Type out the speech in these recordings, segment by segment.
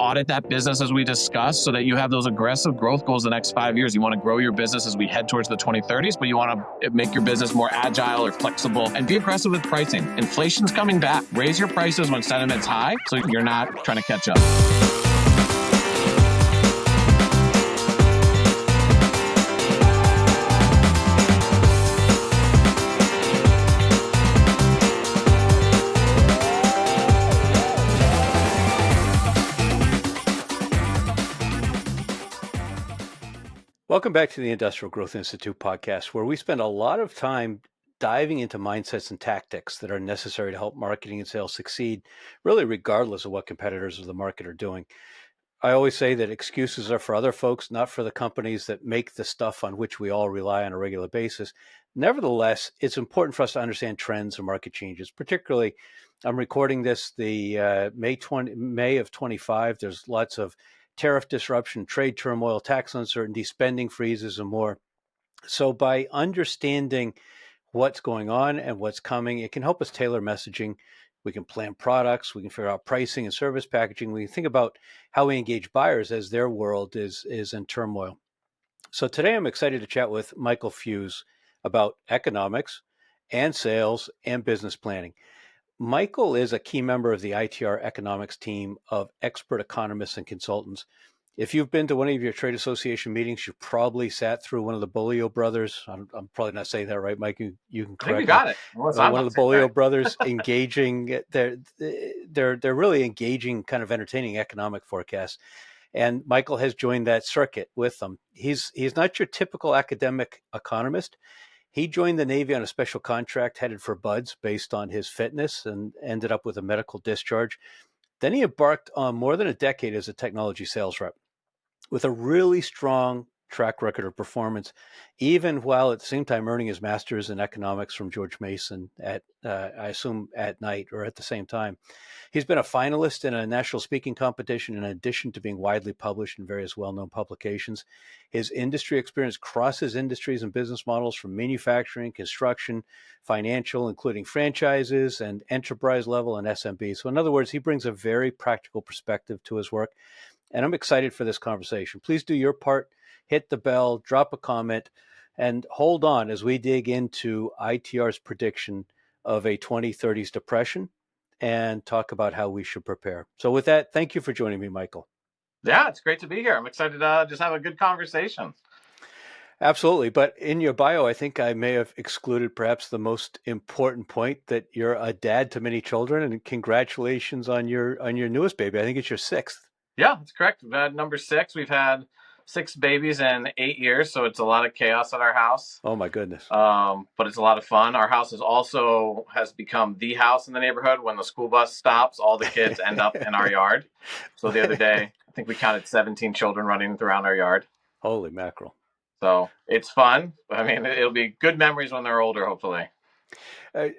audit that business as we discussed so that you have those aggressive growth goals the next 5 years. You want to grow your business as we head towards the 2030s, but you want to make your business more agile or flexible and be aggressive with pricing. Inflation's coming back. Raise your prices when sentiment's high so you're not trying to catch up. Welcome back to the Industrial Growth Institute podcast, where we spend a lot of time diving into mindsets and tactics that are necessary to help marketing and sales succeed, really regardless of what competitors of the market are doing. I always say that excuses are for other folks, not for the companies that make the stuff on which we all rely on a regular basis. Nevertheless, it's important for us to understand trends and market changes. Particularly, I'm recording this the May of 25. There's lots of tariff disruption, trade turmoil, tax uncertainty, spending freezes, and more. So by understanding what's going on and what's coming, it can help us tailor messaging. We can plan products, we can figure out pricing and service packaging. We can think about how we engage buyers as their world is in turmoil. So today I'm excited to chat with Michael Feuz about economics and sales and business planning. Michael is a key member of the ITR Economics team of expert economists and consultants. If you've been to one of your trade association meetings, you've probably sat through one of the Bolio brothers. I'm probably not saying that right, Mike. You can correct me. You got it. One of the Bolio brothers engaging. They're really engaging, kind of entertaining economic forecasts. And Michael has joined that circuit with them. He's not your typical academic economist. He joined the Navy on a special contract headed for BUDS based on his fitness and ended up with a medical discharge. Then he embarked on more than a decade as a technology sales rep with a really strong track record of performance, even while at the same time earning his master's in economics from George Mason at, I assume, at night or at the same time. He's been a finalist in a national speaking competition in addition to being widely published in various well-known publications. His industry experience crosses industries and business models from manufacturing, construction, financial, including franchises and enterprise level and SMB. So in other words, he brings a very practical perspective to his work. And I'm excited for this conversation. Please do your part, hit the bell, drop a comment, and hold on as we dig into ITR's prediction of a 2030s depression and talk about how we should prepare. So with that, thank you for joining me, Michael. Yeah, it's great to be here. I'm excited to just have a good conversation. Absolutely. But in your bio, I think I may have excluded perhaps the most important point, that you're a dad to many children, and congratulations on your newest baby. I think it's your sixth. Yeah, that's correct. We've had number 6. We've had 6 babies in 8 years, so it's a lot of chaos at our house. Oh my goodness. But it's a lot of fun. Our house has become the house in the neighborhood. When the school bus stops, all the kids end up in our yard. So the other day, I think we counted 17 children running around our yard. Holy mackerel. So it's fun. I mean, it'll be good memories when they're older, hopefully.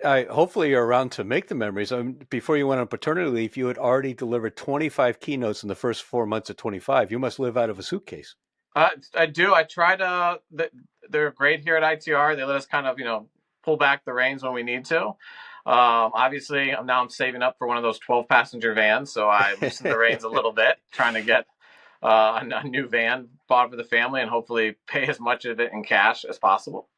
Hopefully you're around to make the memories. Before you went on paternity leave, you had already delivered 25 keynotes in the first 4 months of 25. You must live out of a suitcase. I do. I try to. They're great here at ITR. They let us kind of, pull back the reins when we need to. Obviously, I'm saving up for one of those 12-passenger vans, so I loosen the reins a little bit, trying to get a new van bought for the family and hopefully pay as much of it in cash as possible.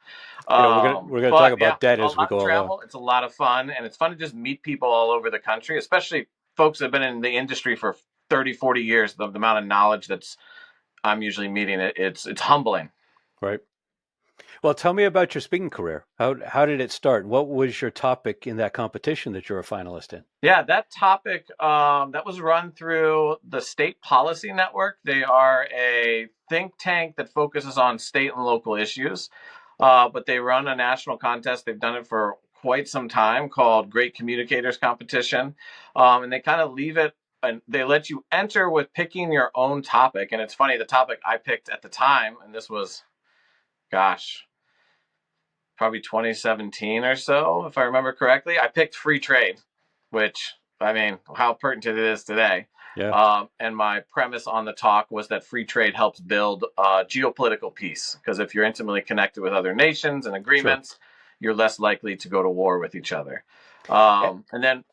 We're going to talk about debt as we go along. It's a lot of fun, and it's fun to just meet people all over the country, especially folks that have been in the industry for 30, 40 years. The amount of knowledge I'm usually meeting, it's humbling. Right. Well, tell me about your speaking career. How did it start? What was your topic in that competition that you're a finalist in? Yeah, that topic, that was run through the State Policy Network. They are a think tank that focuses on state and local issues, but they run a national contest. They've done it for quite some time, called Great Communicators Competition, and they kind of leave it, and they let you enter with picking your own topic. And it's funny, the topic I picked at the time, and this was, probably 2017 or so, if I remember correctly, I picked free trade, which, I mean, how pertinent it is today. Yeah. And my premise on the talk was that free trade helps build geopolitical peace, because if you're intimately connected with other nations and agreements, you're less likely to go to war with each other. And then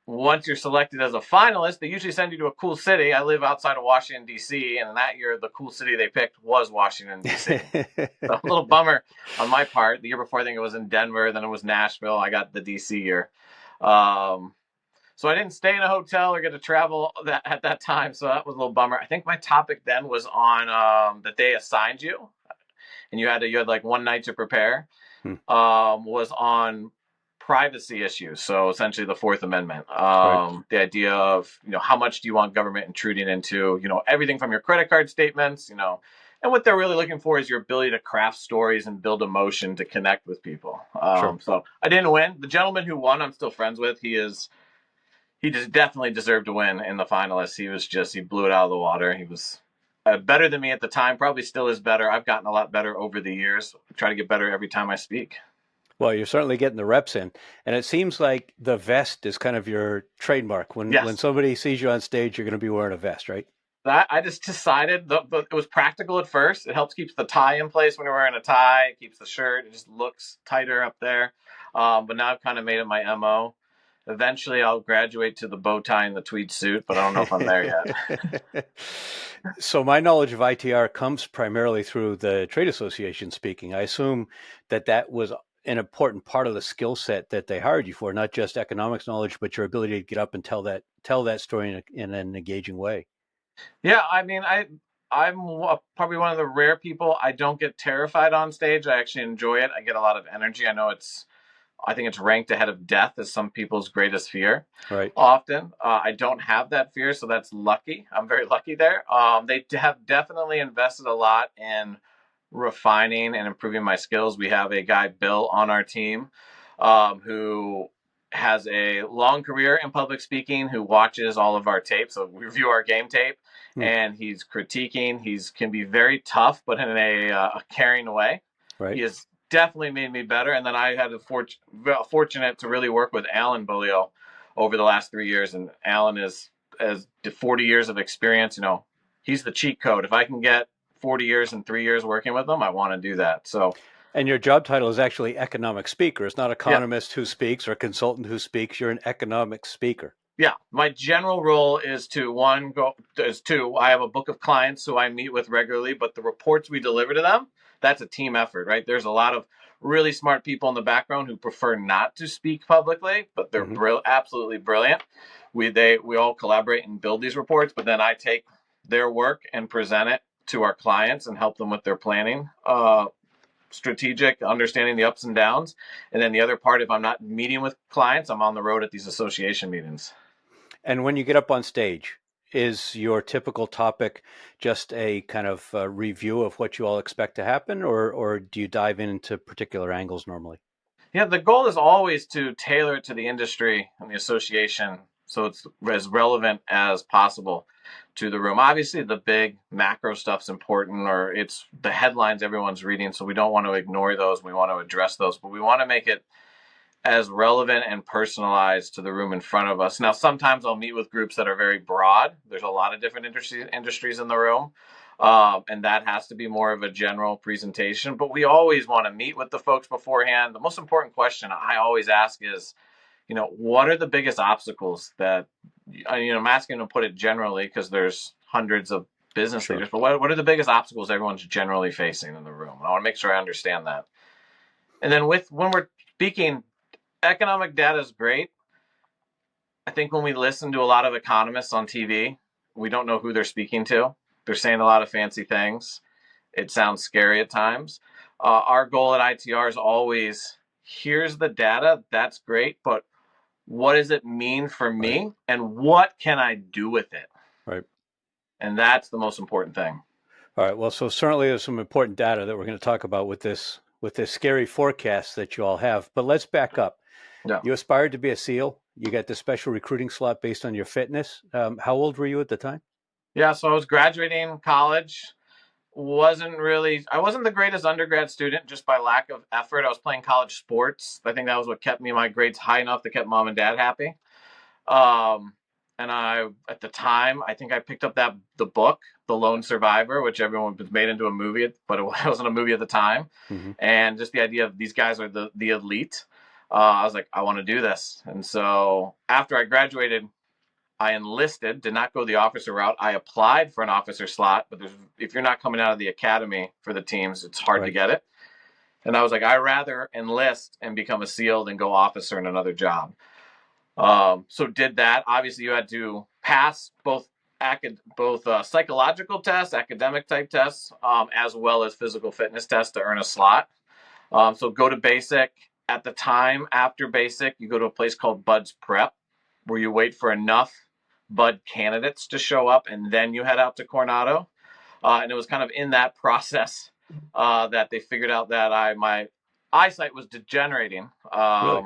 once you're selected as a finalist, they usually send you to a cool city. I live outside of Washington, D.C., and that year the cool city they picked was Washington, D.C. So a little bummer on my part. The year before, I think it was in Denver, then it was Nashville. I got the D.C. year. So I didn't stay in a hotel or get to travel at that time, so that was a little bummer. I think my topic then was on that they assigned you, and you had like one night to prepare. Was on privacy issues. So essentially, the Fourth Amendment, Right. the idea of how much do you want government intruding into everything from your credit card statements, and what they're really looking for is your ability to craft stories and build emotion to connect with people. Sure. So I didn't win. The gentleman who won, I'm still friends with. He just definitely deserved to win in the finalists. He blew it out of the water. He was better than me at the time, probably still is better. I've gotten a lot better over the years. I try to get better every time I speak. Well, you're certainly getting the reps in, and it seems like the vest is kind of your trademark. When Yes. somebody sees you on stage, you're going to be wearing a vest, right? That I just decided it was practical at first. It helps keeps the tie in place when you're wearing a tie. It keeps the shirt. It just looks tighter up there. But now I've kind of made it my MO. Eventually, I'll graduate to the bow tie and the tweed suit, but I don't know if I'm there yet. So my knowledge of ITR comes primarily through the trade association speaking. I assume that was an important part of the skill set that they hired you for, not just economics knowledge, but your ability to get up and tell that story in an engaging way. Yeah, I mean, I'm probably one of the rare people. I don't get terrified on stage. I actually enjoy it. I get a lot of energy. I think it's ranked ahead of death as some people's greatest fear. Right. Often, I don't have that fear, so that's lucky. I'm very lucky there. They have definitely invested a lot in refining and improving my skills. We have a guy, Bill, on our team who has a long career in public speaking, who watches all of our tapes. So we review our game tape, Hmm. and he's critiquing. Can be very tough, but in a caring way. He Right. has definitely made me better. And then I had fortunate to really work with Alan Bolio over the last 3 years. And Alan is as 40 years of experience. He's the cheat code. If I can get 40 years and 3 years working with him, I want to do that. So And your job title is actually economic speaker. It's not yeah, economist who speaks or consultant who speaks. You're an economic speaker. yeah. My general role is to I have a book of clients who I meet with regularly, but the reports we deliver to them, that's a team effort, right? There's a lot of really smart people in the background who prefer not to speak publicly, but they're Mm-hmm. absolutely brilliant. We all collaborate and build these reports, but then I take their work and present it to our clients and help them with their planning. Strategic, understanding the ups and downs. And then the other part, if I'm not meeting with clients, I'm on the road at these association meetings. And when you get up on stage, is your typical topic just a kind of review of what you all expect to happen, or do you dive into particular angles normally? Yeah, the goal is always to tailor it to the industry and the association so it's as relevant as possible to the room. Obviously, the big macro stuff's important, or it's the headlines everyone's reading, so we don't want to ignore those. We want to address those, but we want to make it as relevant and personalized to the room in front of us. Now, sometimes I'll meet with groups that are very broad. There's a lot of different industries in the room, and that has to be more of a general presentation. But we always want to meet with the folks beforehand. The most important question I always ask is, what are the biggest obstacles that, I'm asking to put it generally because there's hundreds of business Sure. leaders, but what are the biggest obstacles everyone's generally facing in the room? And I want to make sure I understand that. And then when we're speaking, economic data is great. I think when we listen to a lot of economists on TV, we don't know who they're speaking to. They're saying a lot of fancy things. It sounds scary at times. Our goal at ITR is always here's the data. That's great. But what does it mean for Right. me? And what can I do with it? Right. And that's the most important thing. All right. Well, so certainly there's some important data that we're going to talk about with this scary forecast that you all have. But let's back up. Yeah. You aspired to be a SEAL. You got the special recruiting slot based on your fitness. How old were you at the time? Yeah. So I was graduating college. I wasn't the greatest undergrad student just by lack of effort. I was playing college sports. I think that was what kept me my grades high enough to keep mom and dad happy. Um, and at the time, I think I picked up the book, The Lone Survivor, which everyone was made into a movie, but it wasn't a movie at the time. Mm-hmm. And just the idea of these guys are the elite. I was like, I want to do this. And so after I graduated, I enlisted, did not go the officer route. I applied for an officer slot, but if you're not coming out of the academy for the teams, it's hard to Right. get it. And I was like, I'd rather enlist and become a SEAL than go officer in another job. So did that. Obviously, you had to pass both psychological tests, academic type tests, as well as physical fitness tests to earn a slot. So go to basic. At the time, after basic, you go to a place called Bud's Prep, where you wait for enough Bud candidates to show up, and then you head out to Coronado. And it was kind of in that process that they figured out that my eyesight was degenerating. Really?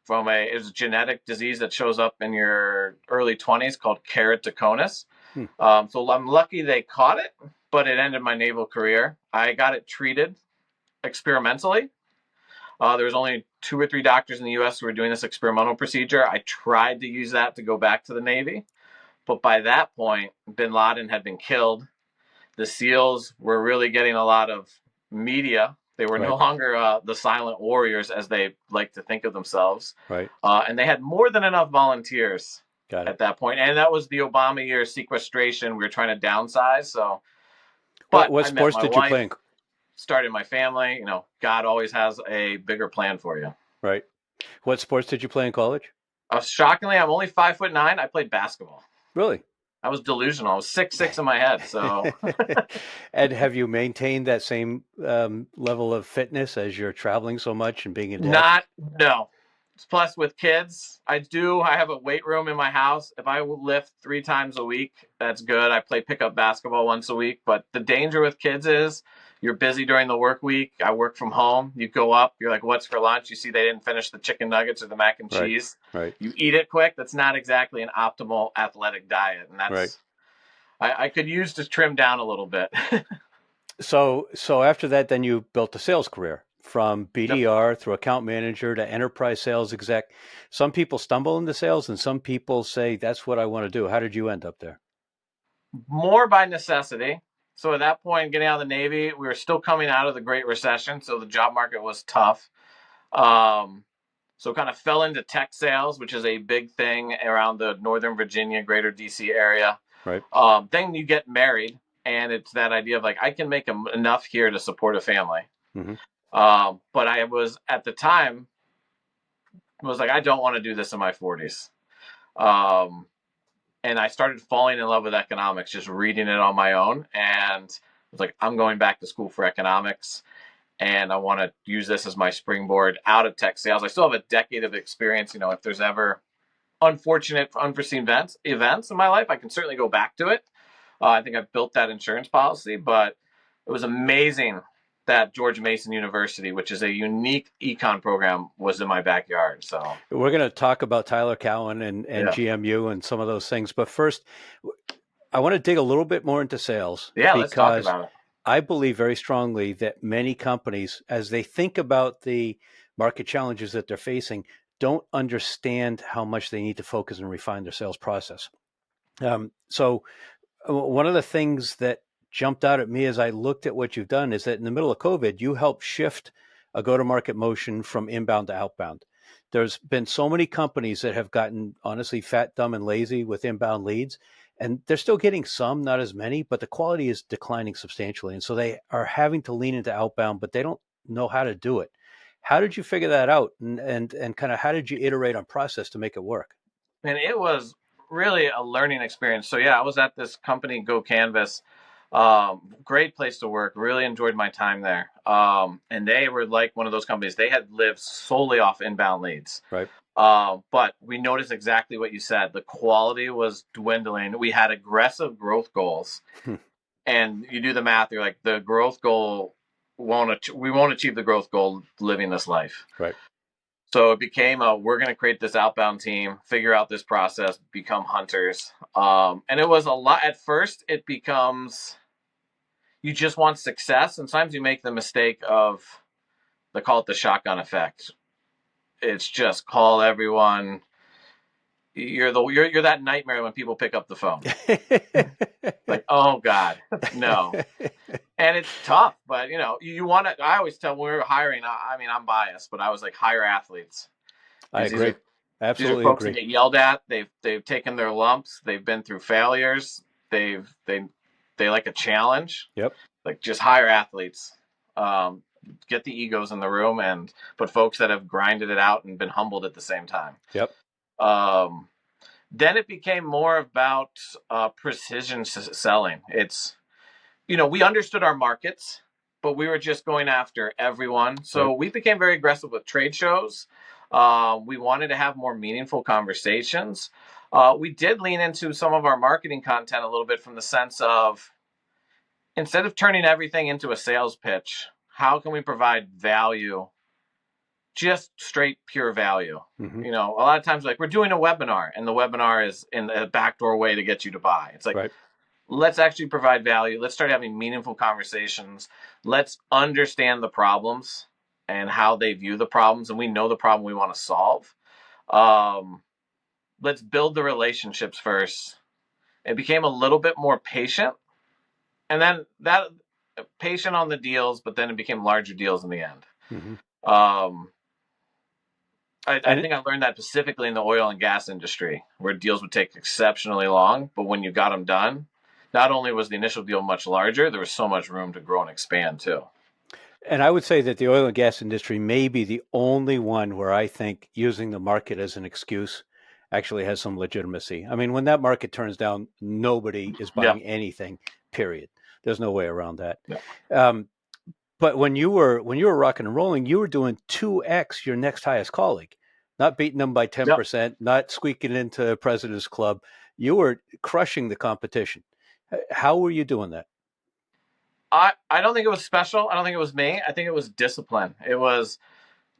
It was a genetic disease that shows up in your early 20s called keratoconus. Hmm. So I'm lucky they caught it, but it ended my naval career. I got it treated experimentally. There was only 2 or 3 doctors in the U.S. who were doing this experimental procedure. I tried to use that to go back to the Navy, but by that point, bin Laden had been killed. The SEALs were really getting a lot of media. They were Right. no longer the silent warriors as they like to think of themselves. Right. And they had more than enough volunteers Got it. at that point. And that was the Obama year sequestration. We were trying to downsize. So, What but what I met sports my did you play wife, in? started my family. God always has a bigger plan for you. Right. What sports did you play in college? Shockingly, I'm only 5'9". I played basketball. Really? I was delusional. I was 6'6" in my head. So And have you maintained that same level of fitness as you're traveling so much and being a dad? no. Plus, with kids, I have a weight room in my house. If I lift 3 times a week, that's good. I play pickup basketball once a week. But the danger with kids is you're busy during the work week. I work from home. You go up, you're like, what's for lunch? You see they didn't finish the chicken nuggets or the mac and Right. cheese. Right. You eat it quick. That's not exactly an optimal athletic diet. And Right. I could use to trim down a little bit. So after that, then you built a sales career from Yep. BDR through account manager to enterprise sales exec. Some people stumble into sales and some people say, that's what I want to do. How did you end up there? More by necessity. So at that point, getting out of the Navy, we were still coming out of the Great Recession, so the job market was tough. So kind of fell into tech sales, which is a big thing around the Northern Virginia, Greater DC area. Right. Then you get married, and it's that idea of like, I can make enough here to support a family. Mm-hmm. But I was at the time was like, I don't want to do this in my 40s. And I started falling in love with economics, just reading it on my own. And I was like, I'm going back to school for economics, and I want to use this as my springboard out of tech sales. I still have a decade of experience. If there's ever unforeseen events in my life, I can certainly go back to it. I think I've built that insurance policy, but it was amazing that George Mason University, which is a unique econ program, was in my backyard. So we're going to talk about Tyler Cowen and yeah. GMU and some of those things. But first, I want to dig a little bit more into sales. Yeah, let's talk about it. I believe very strongly that many companies, as they think about the market challenges that they're facing, don't understand how much they need to focus and refine their sales process. So one of the things that jumped out at me as I looked at what you've done is that in the middle of COVID, you helped shift a go-to-market motion from inbound to outbound. There's been so many companies that have gotten honestly fat, dumb, and lazy with inbound leads, and they're still getting some, not as many, but the quality is declining substantially. And so they are having to lean into outbound, but they don't know how to do it. How did you figure that out? And kind of how did you iterate on process to make it work? And it was really a learning experience. So yeah, I was at this company, Go Canvas. Great place to work. Really enjoyed my time there. And they were like one of those companies. They had lived solely off inbound leads. Right. But we noticed exactly what you said. The quality was dwindling. We had aggressive growth goals, and you do the math. You're like, the growth goal we won't achieve the growth goal living this life. Right. So it became we're going to create this outbound team, figure out this process, become hunters. And it was a lot. At first, it becomes you just want success, and sometimes you make the mistake of they call it the shotgun effect. It's just call everyone. You're that nightmare when people pick up the phone. Like, oh God, no. And it's tough, but you want to. I always tell when we were hiring. I mean, I'm biased, but I was like, hire athletes. I agree. These are Absolutely folks that agree. get yelled at. They've taken their lumps. They've been through failures. They like a challenge. Yep. Like just hire athletes, um, get the egos in the room, and but folks that have grinded it out and been humbled at the same time. Yep. Um, then it became more about precision selling. It's we understood our markets, but we were just going after everyone. Right. So we became very aggressive with trade shows. We wanted to have more meaningful conversations. We did lean into some of our marketing content a little bit from the sense of instead of turning everything into a sales pitch, how can we provide value, just straight pure value? Mm-hmm. A lot of times like we're doing a webinar and the webinar is in a backdoor way to get you to buy. It's like, Right. let's actually provide value. Let's start having meaningful conversations. Let's understand the problems and how they view the problems. And we know the problem we want to solve. Let's build the relationships first. It became a little bit more patient. And then that patient on the deals, but then it became larger deals in the end. Mm-hmm. Um, I And think I learned that specifically in the oil and gas industry, where deals would take exceptionally long, but when you got them done, not only was the initial deal much larger, there was so much room to grow and expand too. And I would say that the oil and gas industry may be the only one where I think using the market as an excuse actually has some legitimacy. I mean, when that market turns down, nobody is Yeah, buying anything, period. There's no way around that. yeah, Um, but when you were rocking and rolling, you were doing 2x your next highest colleague, not beating them by yeah. 10%, not squeaking into President's Club. You were crushing the competition. How were you doing that? I don't think it was special. I don't think it was me. I think it was discipline. It was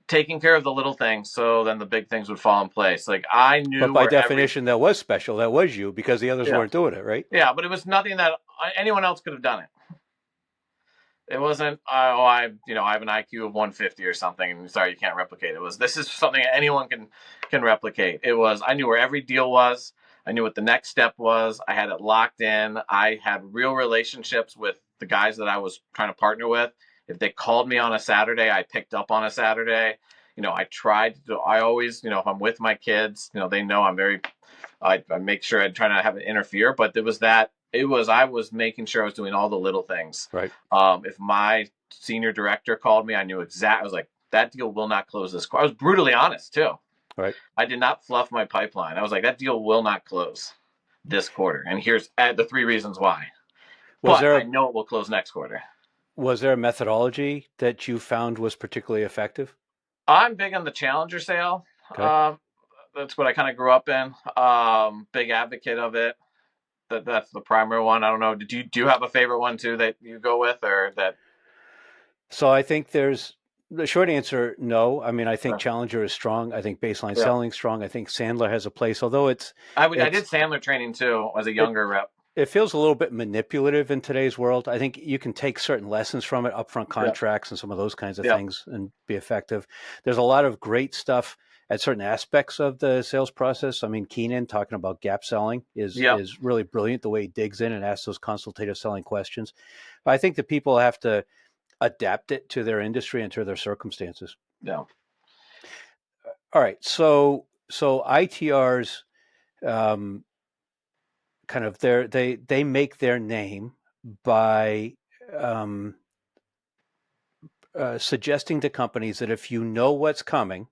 taking care of the little things so then the big things would fall in place. Like I But knew by where every definition, that was special. That was you because the others yeah. weren't doing it, right? Yeah, but it was nothing that anyone else could have done it. It wasn't I have an IQ of 150 or something and sorry you can't replicate. It was this is something anyone can replicate. It was I knew where every deal was. I knew what the next step was. I had it locked in. I had real relationships with the guys that I was trying to partner with. If they called me on a Saturday, I picked up on a Saturday. I tried to I always, if I'm with my kids, they know I'm very I make sure I try not to have it interfere, but there was that I was making sure I was doing all the little things. Right. If my senior director called me, I knew exactly. I was like, that deal will not close this quarter. I was brutally honest too. Right. I did not fluff my pipeline. I was like, that deal will not close this quarter, and here's the 3 reasons why. Was But there I a, know it will close next quarter. was there a methodology that you found was particularly effective? I'm big on the challenger sale. Okay. That's what I kind of grew up in. Big advocate of it. That's the primary one. I don't know. Do you have a favorite one too that you go with or that? So I think there's the short answer, no. I mean, I think Uh, Challenger is strong. I think baseline yeah, selling strong. I think Sandler has a place, although I did it's Sandler training too as a it younger rep. it feels a little bit manipulative in today's world. I think you can take certain lessons from it, upfront Yeah, contracts and some of those kinds of yeah, things, and be effective. There's a lot of great stuff at certain aspects of the sales process. I mean, Keenan talking about gap selling is yeah, is really brilliant the way he digs in and asks those consultative selling questions. But I think that people have to adapt it to their industry and to their circumstances. yeah. All right, so ITRs um, kind of they make their name by um, suggesting to companies that if you know what's coming,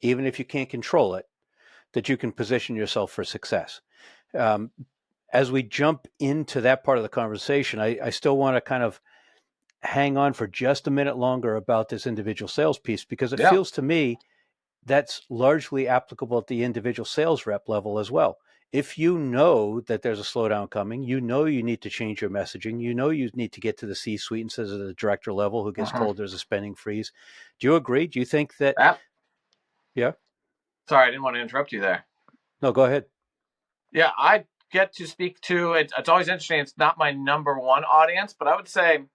even if you can't control it, that you can position yourself for success. Um, as we jump into that part of the conversation, I still want to kind of hang on for just a minute longer about this individual sales piece because it Yeah. feels to me that's largely applicable at the individual sales rep level as well. If you know that there's a slowdown coming, you know you need to change your messaging, you know you need to get to the C-suite instead of the director level who gets Mhm. told there's a spending freeze. Do you agree? Do you think that? That, Yeah. sorry, I didn't want to interrupt you there. No, go ahead. Yeah, I get to speak to it. It's always interesting. It's not my number one audience, but I would say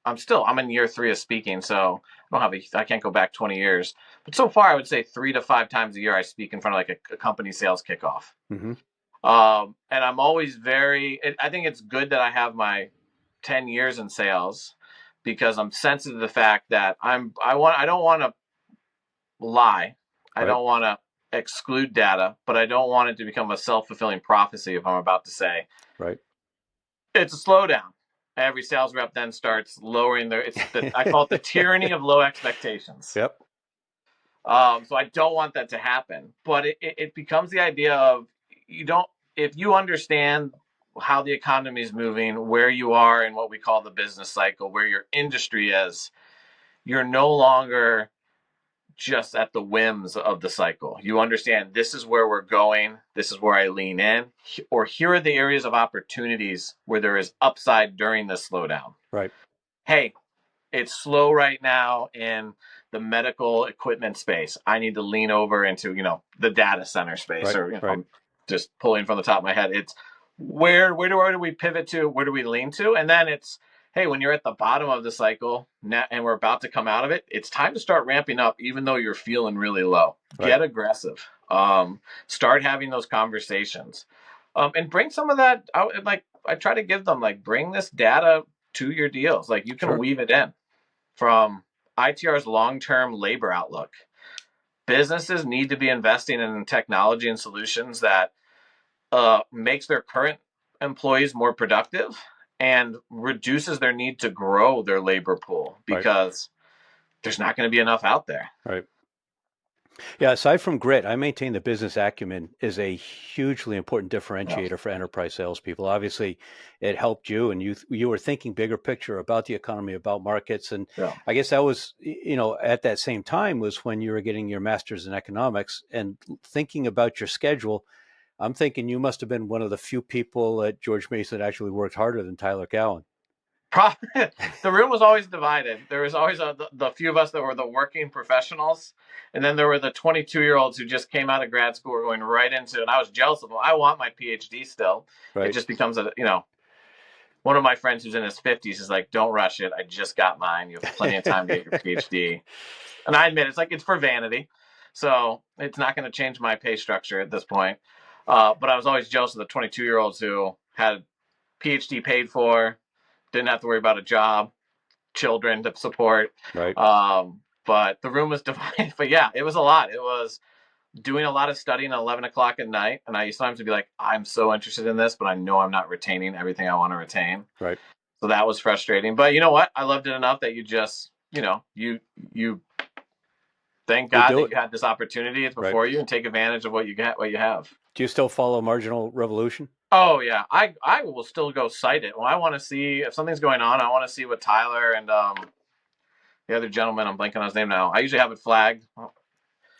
I'm in year 3 of speaking, so I can't go back 20 years. But so far, I would say 3 to 5 times a year I speak in front of like a company sales kickoff. Mm-hmm. And I'm always I think it's good that I have my 10 years in sales because I'm sensitive to the fact that I don't want to lie. I Right. don't want to exclude data, but I don't want it to become a self-fulfilling prophecy if I'm about to say Right. it's a slowdown. Every sales rep then starts lowering I call it the tyranny of low expectations. Yep. So I don't want that to happen. But it becomes the idea of you don't, if you understand how the economy is moving, where you are in what we call the business cycle, where your industry is, you're no longer just at the whims of the cycle. You understand this is where we're going, this is where I lean in, or here are the areas of opportunities where there is upside during the slowdown. Right. Hey, it's slow right now in the medical equipment space. I need to lean over into, the data center space, Right. or, Right. I'm just pulling from the top of my head. It's where do we pivot to? Where do we lean to? And then it's, hey, when you're at the bottom of the cycle and we're about to come out of it, it's time to start ramping up, even though you're feeling really low. Right. Get aggressive. Start having those conversations, and bring some of that out. Like I try to give them, like, bring this data to your deals. Like you can Sure. weave it in from ITR's long-term labor outlook. Businesses need to be investing in technology and solutions that makes their current employees more productive and reduces their need to grow their labor pool Right. because there's not going to be enough out there. Right. Yeah, aside from grit, I maintain that business acumen is a hugely important Yeah. differentiator for enterprise salespeople. Obviously, it helped you, and you were thinking bigger picture about the economy, about markets, and Yeah. I guess that was, at that same time was when you were getting your master's in economics and thinking about your schedule. I'm thinking you must have been one of the few people at George Mason that actually worked harder than Tyler Cowen. The room was always divided. There was always the few of us that were the working professionals, and then there were the 22-year-olds who just came out of grad school, were going right into it. And I was jealous of them. I want my PhD still. It Right. just becomes one of my friends who's in his 50s is like, don't rush it. I just got mine. You have plenty of time to get your PhD. And I admit, it's for vanity. So it's not going to change my pay structure at this point. But I was always jealous of the 22-year-olds who had PhD paid for, didn't have to worry about a job, children to support. Right. But the room was divided. But yeah, it was a lot. It was doing a lot of studying at 11 o'clock at night. And I used sometimes to be like, I'm so interested in this, but I know I'm not retaining everything I want to retain. Right. So that was frustrating. But you know what? I loved it enough that you just, you thank You God do that it. you had this opportunity. It's Right. before you, and take advantage of what you have. Do you still follow Marginal Revolution? Oh yeah, I will still go cite it when I want to see if something's going on. I want to see what Tyler and the other gentleman, I'm blanking on his name now. I usually have it flagged.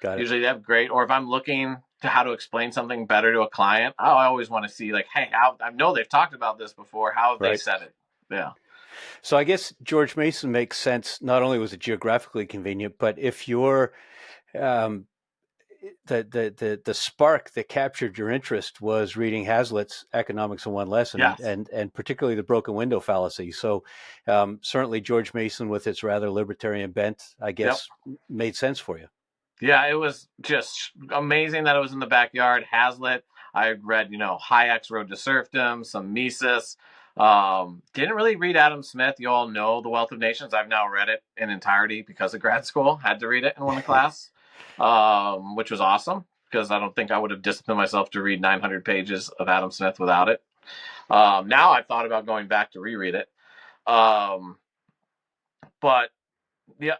Got it. Usually they have great. Or if I'm looking to how to explain something better to a client, I always want to see, like, hey, how, I know they've talked about this before. How have they Right. said it? Yeah. So I guess George Mason makes sense. Not only was it geographically convenient, but if you're um, the spark that captured your interest was reading Hazlitt's Economics in One Lesson, Yes. and particularly the broken window fallacy. So certainly George Mason, with its rather libertarian bent, I Yep. guess, made sense for you. Yeah, it was just amazing that it was in the backyard. Hazlitt, I read, Hayek's Road to Serfdom, some Mises. Didn't really read Adam Smith. You all know The Wealth of Nations. I've now read it in entirety because of grad school. Had to read it in one class, which was awesome because I don't think I would have disciplined myself to read 900 pages of Adam Smith without it. Now I've thought about going back to reread it. But yeah,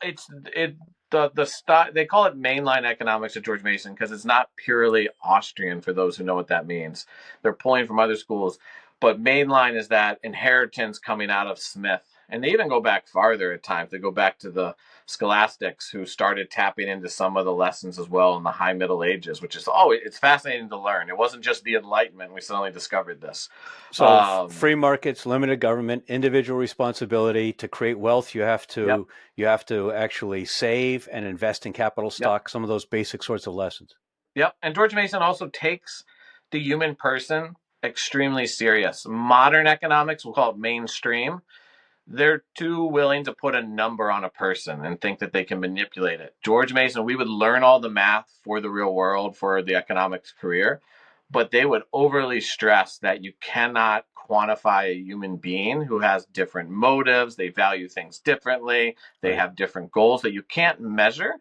they call it mainline economics at George Mason because it's not purely Austrian, for those who know what that means. They're pulling from other schools, but mainline is that inheritance coming out of Smith. And they even go back farther at times. They go back to the scholastics who started tapping into some of the lessons as well in the high Middle Ages, which is it's fascinating to learn. It wasn't just the Enlightenment. We suddenly discovered this. So free markets, limited government, individual responsibility. To create wealth, Yep. you have to actually save and invest in capital Yep. stock. Some of those basic sorts of lessons. Yep. And George Mason also takes the human person extremely serious. Modern economics, we'll call it mainstream, they're too willing to put a number on a person and think that they can manipulate it. George Mason, we would learn all the math for the real world, for the economics career, but they would overly stress that you cannot quantify a human being who has different motives. They value things differently. They Right. have different goals that you can't measure.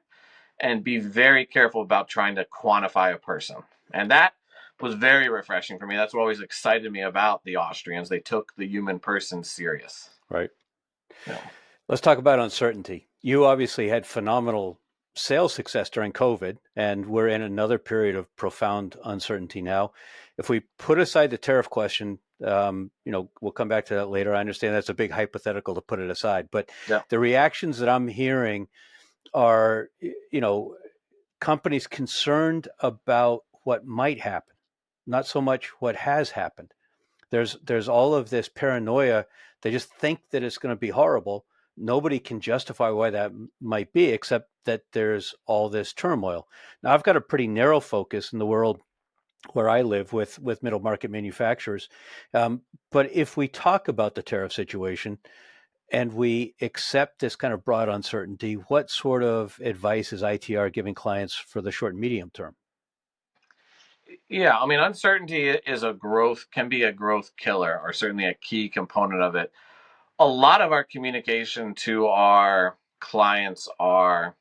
and be very careful about trying to quantify a person. And that was very refreshing for me. That's what always excited me about the Austrians. They took the human person serious. Right. You know. Let's talk about uncertainty. You obviously had phenomenal sales success during COVID, and we're in another period of profound uncertainty now. If we put aside the tariff question, we'll come back to that later. I understand that's a big hypothetical to put it aside, but Yeah. the reactions that I'm hearing are, companies concerned about what might happen, not so much what has happened. There's all of this paranoia. They just think that it's going to be horrible. Nobody can justify why that might be, except that there's all this turmoil. Now, I've got a pretty narrow focus in the world where I live with middle market manufacturers. But if we talk about the tariff situation and we accept this kind of broad uncertainty, what sort of advice is ITR giving clients for the short and medium term? Yeah, I mean, uncertainty can be a growth killer, or certainly a key component of it. A lot of our communication to our clients are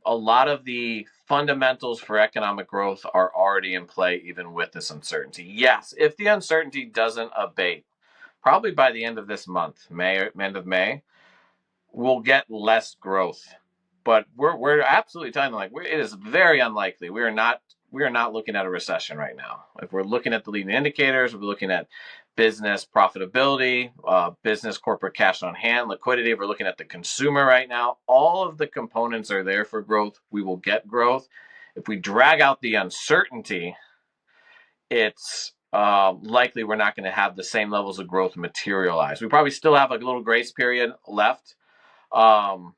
a lot of the fundamentals for economic growth are already in play, even with this uncertainty. Yes, if the uncertainty doesn't abate, probably by the end of this month, end of May, we'll get less growth. But we're absolutely telling them, like, it is very unlikely. We are not looking at a recession right now. If we're looking at the leading indicators, we're looking at business profitability, business corporate cash on hand, liquidity. If we're looking at the consumer right now, all of the components are there for growth. We will get growth. If we drag out the uncertainty, it's likely we're not going to have the same levels of growth materialize. We probably still have a little grace period left. Um,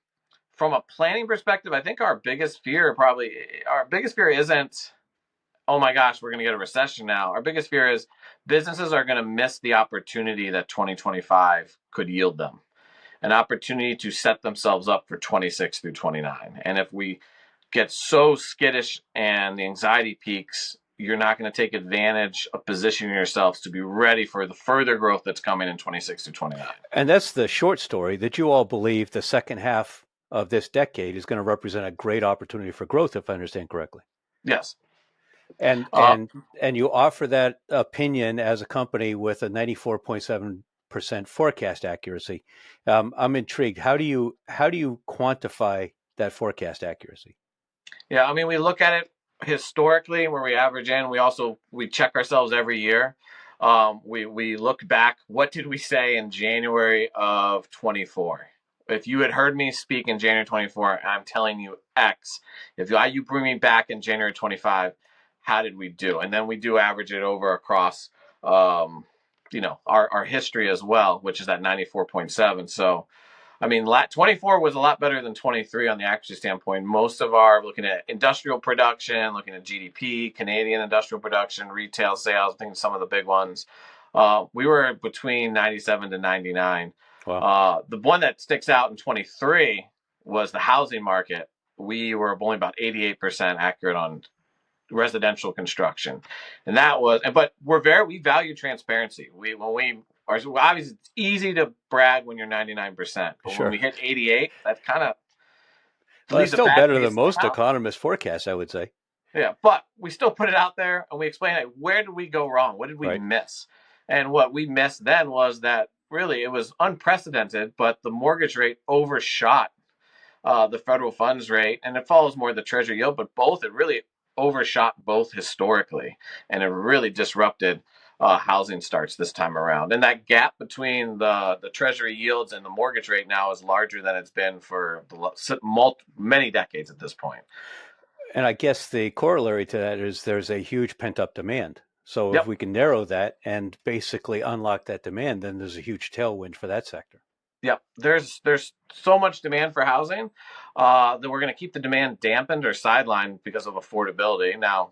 from a planning perspective, I think our biggest fear isn't, oh my gosh, we're going to get a recession now. Our biggest fear is businesses are going to miss the opportunity that 2025 could yield them, an opportunity to set themselves up for 26 through 29. And if we get so skittish and the anxiety peaks, you're not going to take advantage of positioning yourselves to be ready for the further growth that's coming in 26 to 29. And that's the short story, that you all believe the second half of this decade is going to represent a great opportunity for growth, if I understand correctly. Yes. And Uh, and and you offer that opinion as a company with a 94.7% forecast accuracy. I'm intrigued. How do you quantify that forecast accuracy? Yeah, I mean, we look at it historically where we average in. We check ourselves every year. We look back. What did we say in January of 24? If you had heard me speak in January 24, I'm telling you X. If you bring me back in January 25, how did we do? And then we do average it over across, our history as well, which is at 94.7. So I mean, 24 was a lot better than 23 on the accuracy standpoint. Most of our looking at industrial production, looking at GDP, Canadian industrial production, retail sales, I think some of the big ones. We were between 97 to 99. Wow. The one that sticks out in 23 was the housing market. We were only about 88% accurate on residential construction, and but we value transparency. Obviously it's easy to brag when you're 99%, but when Sure. we hit 88, that kind of Well, it's leaves a still bad better than taste in the most mouth. economists' forecasts, I would say. Yeah, but we still put it out there and we explain it. Where did we go wrong? What did we Right. miss? And what we missed then was that really it was unprecedented, but the mortgage rate overshot the federal funds rate, and it follows more the treasury yield, but it really overshot both historically, and it really disrupted housing starts this time around. And that gap between the treasury yields and the mortgage rate now is larger than it's been for many decades at this point. And I guess the corollary to that is there's a huge pent up demand. So if Yep. we can narrow that and basically unlock that demand, then there's a huge tailwind for that sector. Yep, there's so much demand for housing that we're going to keep the demand dampened or sidelined because of affordability. Now,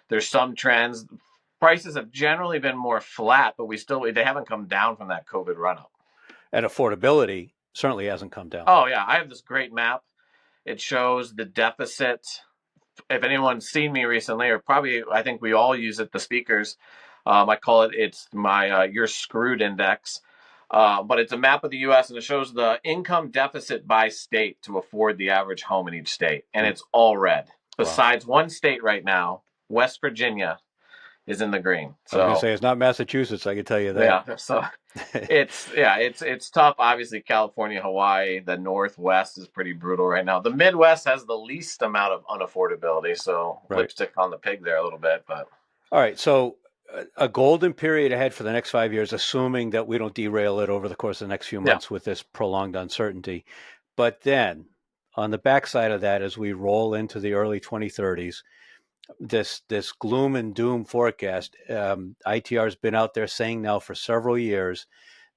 there's some trends. Prices have generally been more flat, but they haven't come down from that COVID run up. And affordability certainly hasn't come down. Oh yeah, I have this great map. It shows the deficit. If anyone's seen me recently, or probably I think we all use it, the speakers. I call it's my "You're Screwed" index. But it's a map of the U.S. and it shows the income deficit by state to afford the average home in each state, and it's all red. Wow. Besides one state right now, West Virginia is in the green. I was going to So say it's not Massachusetts. I can tell you that. yeah, so it's tough. Obviously, California, Hawaii, the Northwest is pretty brutal right now. The Midwest has the least amount of unaffordability, so Right. lipstick on the pig there a little bit, but All right. So a golden period ahead for the next 5 years, assuming that we don't derail it over the course of the next few yeah, months with this prolonged uncertainty. But then on the backside of that, as we roll into the early 2030s, this gloom and doom forecast, ITR has been out there saying now for several years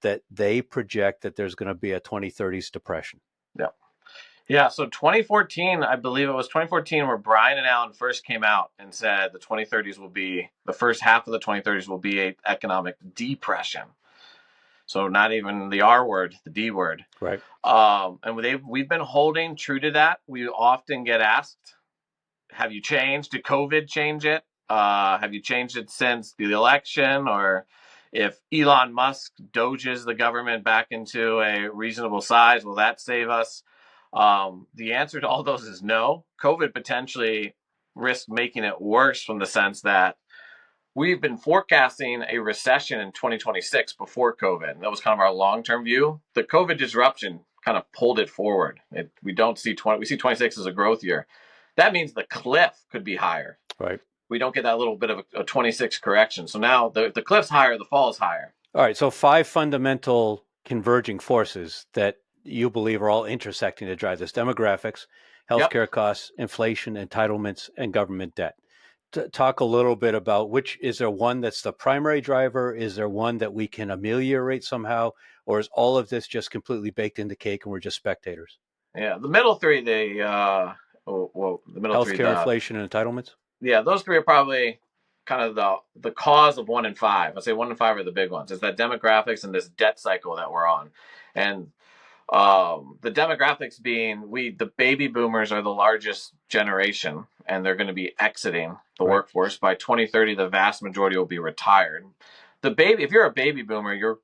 that they project that there's going to be a 2030s depression. yeah. Yeah, so 2014, I believe it was 2014 where Brian and Alan first came out and said the 2030s will be, the first half of the 2030s will be a economic depression. So not even the R word, the D word. Right. And we've been holding true to that. We often get asked, have you changed? Did COVID change it? Have you changed it since the election? Or if Elon Musk doges the government back into a reasonable size, will that save us? The answer to all those is no. COVID potentially risked making it worse from the sense that we've been forecasting a recession in 2026 before COVID. That was kind of our long-term view. The COVID disruption kind of pulled it forward. We don't see we see 26 as a growth year. That means the cliff could be higher. Right. We don't get that little bit of a 26 correction. So now the cliff's higher, the fall is higher. All right. So five fundamental converging forces that you believe are all intersecting to drive this: demographics, Yep. healthcare costs, inflation, entitlements, and government debt. Talk a little bit about which is there one that's the primary driver? Is there one that we can ameliorate somehow? Or is all of this just completely baked into cake and we're just spectators? Yeah. The middle three, the middle three, Healthcare, inflation, and entitlements? those three are probably kind of the cause of 1 and 5. I'd say 1 and 5 are the big ones. It's that demographics and this debt cycle that we're on. And the demographics being the baby boomers are the largest generation and they're going to be exiting the Right. workforce by 2030. The vast majority will be retired. If you're a baby boomer, you're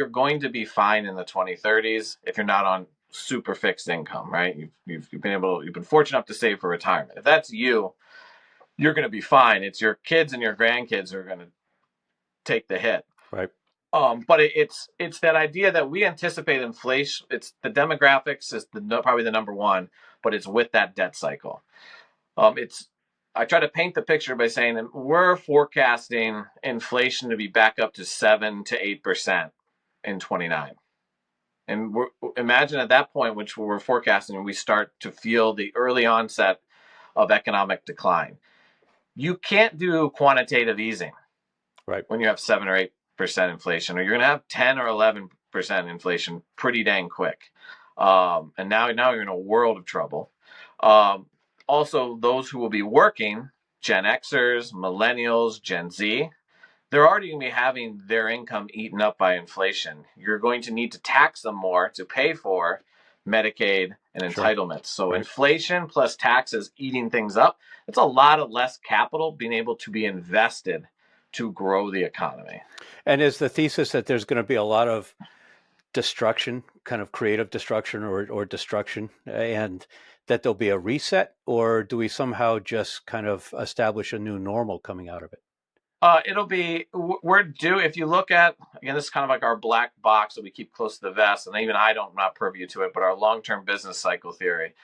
going to be fine in the 2030s if you're not on super fixed income, right? You've been fortunate enough to save for retirement. If that's you, you're going to be fine. It's your kids and your grandkids who are going to take the hit. Right. But it's that idea that we anticipate inflation. It's the demographics is probably the number one, but it's with that debt cycle. I try to paint the picture by saying that we're forecasting inflation to be back up to 7 to 8% in 29. And imagine at that point, which we're forecasting, we start to feel the early onset of economic decline. You can't do quantitative easing Right. when you have 7 or 8% inflation, or you're going to have 10 or 11% inflation pretty dang quick. And now you're in a world of trouble. Also, those who will be working, Gen Xers, millennials, Gen Z, they're already going to be having their income eaten up by inflation. You're going to need to tax them more to pay for Medicaid and Sure. entitlements. So Right. inflation plus taxes eating things up, it's a lot of less capital being able to be invested to grow the economy. And is the thesis that there's going to be a lot of destruction, kind of creative destruction or destruction, and that there'll be a reset? Or do we somehow just kind of establish a new normal coming out of it? We're due, if you look at, again, this is kind of like our black box that we keep close to the vest, and even I'm not privy to it, but our long-term business cycle theory,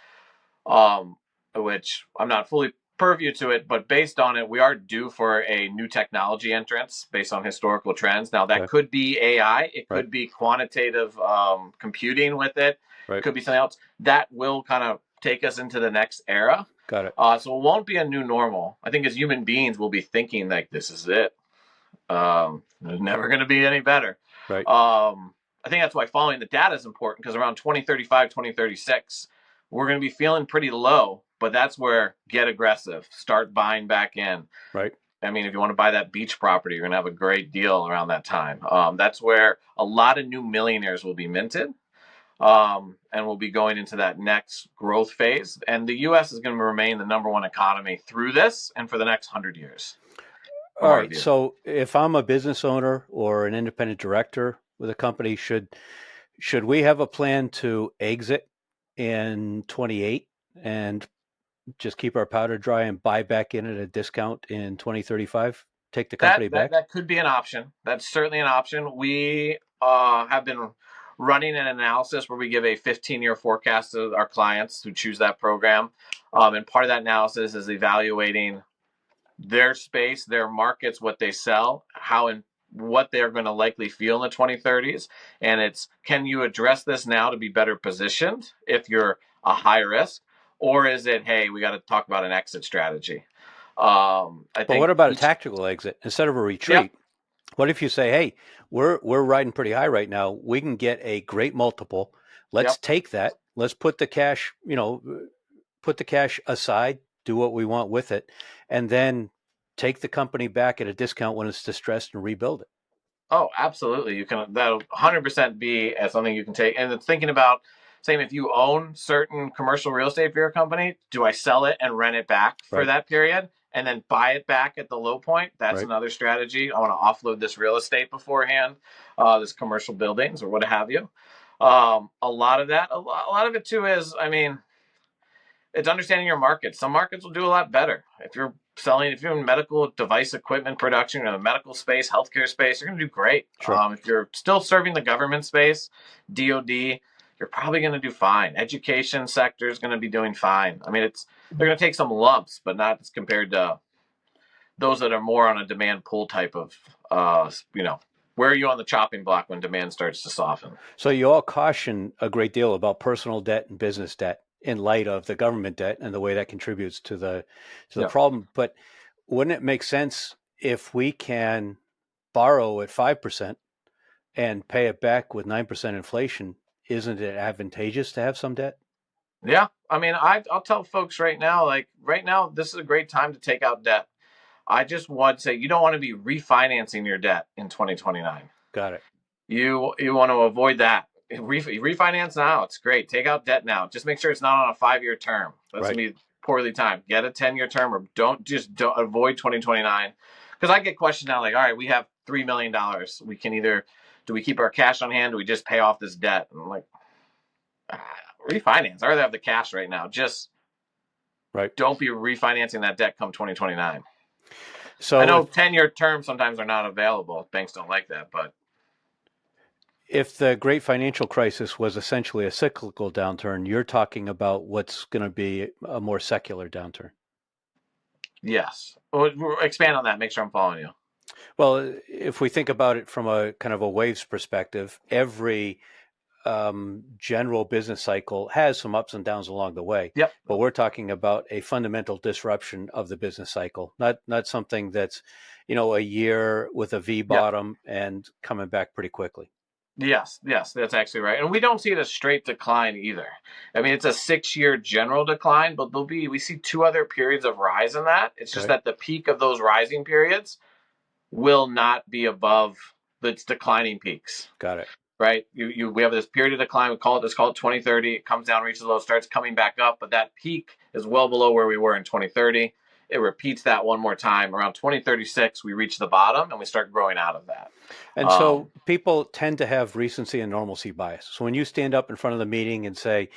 which I'm not fully purview to it, but based on it, we are due for a new technology entrance based on historical trends. Now, that Okay. could be AI, it Right. could be quantitative computing with it, Right. it could be something else that will kind of take us into the next era. Got it. So it won't be a new normal. I think as human beings, we'll be thinking like this is it. It's never going to be any better. Right. I think that's why following the data is important, because around 2035, 2036, we're going to be feeling pretty low, but that's where get aggressive, start buying back in. Right. I mean, if you want to buy that beach property, you're going to have a great deal around that time. That's where a lot of new millionaires will be minted. And we'll be going into that next growth phase. And the U.S. is going to remain the number one economy through this and for the next 100 years. All right. So if I'm a business owner or an independent director, with a company? Should we have a plan to exit in 28 and just keep our powder dry and buy back in at a discount in 2035? Take the That company that back? that could be an option. That's certainly an option. We have been running an analysis where we give a 15-year forecast to our clients who choose that program, and part of that analysis is evaluating their space, their markets, what they sell, how and what they're going to likely feel in the 2030s, and it's, can you address this now to be better positioned if you're a high risk, or is it, hey, we got to talk about an exit strategy. I But what think about a each, tactical exit instead of a yeah. retreat? What if you say, "Hey, we're riding pretty high right now. We can get a great multiple. Let's Yep. take that. Let's put the cash, put the cash aside, do what we want with it, and then take the company back at a discount when it's distressed and rebuild it." Oh, absolutely. You can, that'll 100% be as something you can take. And it's thinking about saying, if you own certain commercial real estate for your company, do I sell it and rent it back for Right. that period and then buy it back at the low point? That's Right. another strategy. I want to offload this real estate beforehand, this commercial buildings or what have you. A lot of that, a lot of it too is, I mean, it's understanding your market. Some markets will do a lot better. If you're selling, if you're in medical device equipment production, in the medical space, healthcare space, you're going to do great. Sure. If you're still serving the government space, DoD, you're probably going to do fine. Education sector is going to be doing fine. I mean, they're going to take some lumps, but not as compared to those that are more on a demand pull type of, where are you on the chopping block when demand starts to soften? So you all caution a great deal about personal debt and business debt in light of the government debt and the way that contributes to the Yeah. problem. But wouldn't it make sense if we can borrow at 5% and pay it back with 9% inflation? Isn't it advantageous to have some debt? Yeah. I mean, I'll tell folks right now, like right now, this is a great time to take out debt. I just want to say you don't want to be refinancing your debt in 2029. Got it. You want to avoid that. Refinance now. It's great. Take out debt now. Just make sure it's not on a 5-year term. That's Right. gonna be poorly timed. Get a 10-year term, or don't avoid 2029. Because I get questions now like, all right, we have $3 million. We can either, do we keep our cash on hand? Do we just pay off this debt? And I'm like, ah, refinance. I rather have the cash right now. Just Right. don't be refinancing that debt come 2029. I So know 10-year terms sometimes are not available. Banks don't like that, but if the great financial crisis was essentially a cyclical downturn, you're talking about what's going to be a more secular downturn. yes. Well, expand on that. Make sure I'm following you. Well, if we think about it from a kind of a waves perspective, every general business cycle has some ups and downs along the way. Yep. But we're talking about a fundamental disruption of the business cycle, not something that's, a year with a V Yep. bottom and coming back pretty quickly. Yes. Yes. That's actually right. And we don't see it as straight decline either. I mean, it's a 6-year general decline, but we see 2 other periods of rise in that. It's just Okay, that the peak of those rising periods will not be above its declining peaks. got it. Right? We have this period of decline. Let's call it 2030. It comes down, reaches low, starts coming back up, but that peak is well below where we were in 2030. It repeats that one more time. Around 2036, we reach the bottom and we start growing out of that. And Um, so people tend to have recency and normalcy bias. So when you stand up in front of the meeting and say,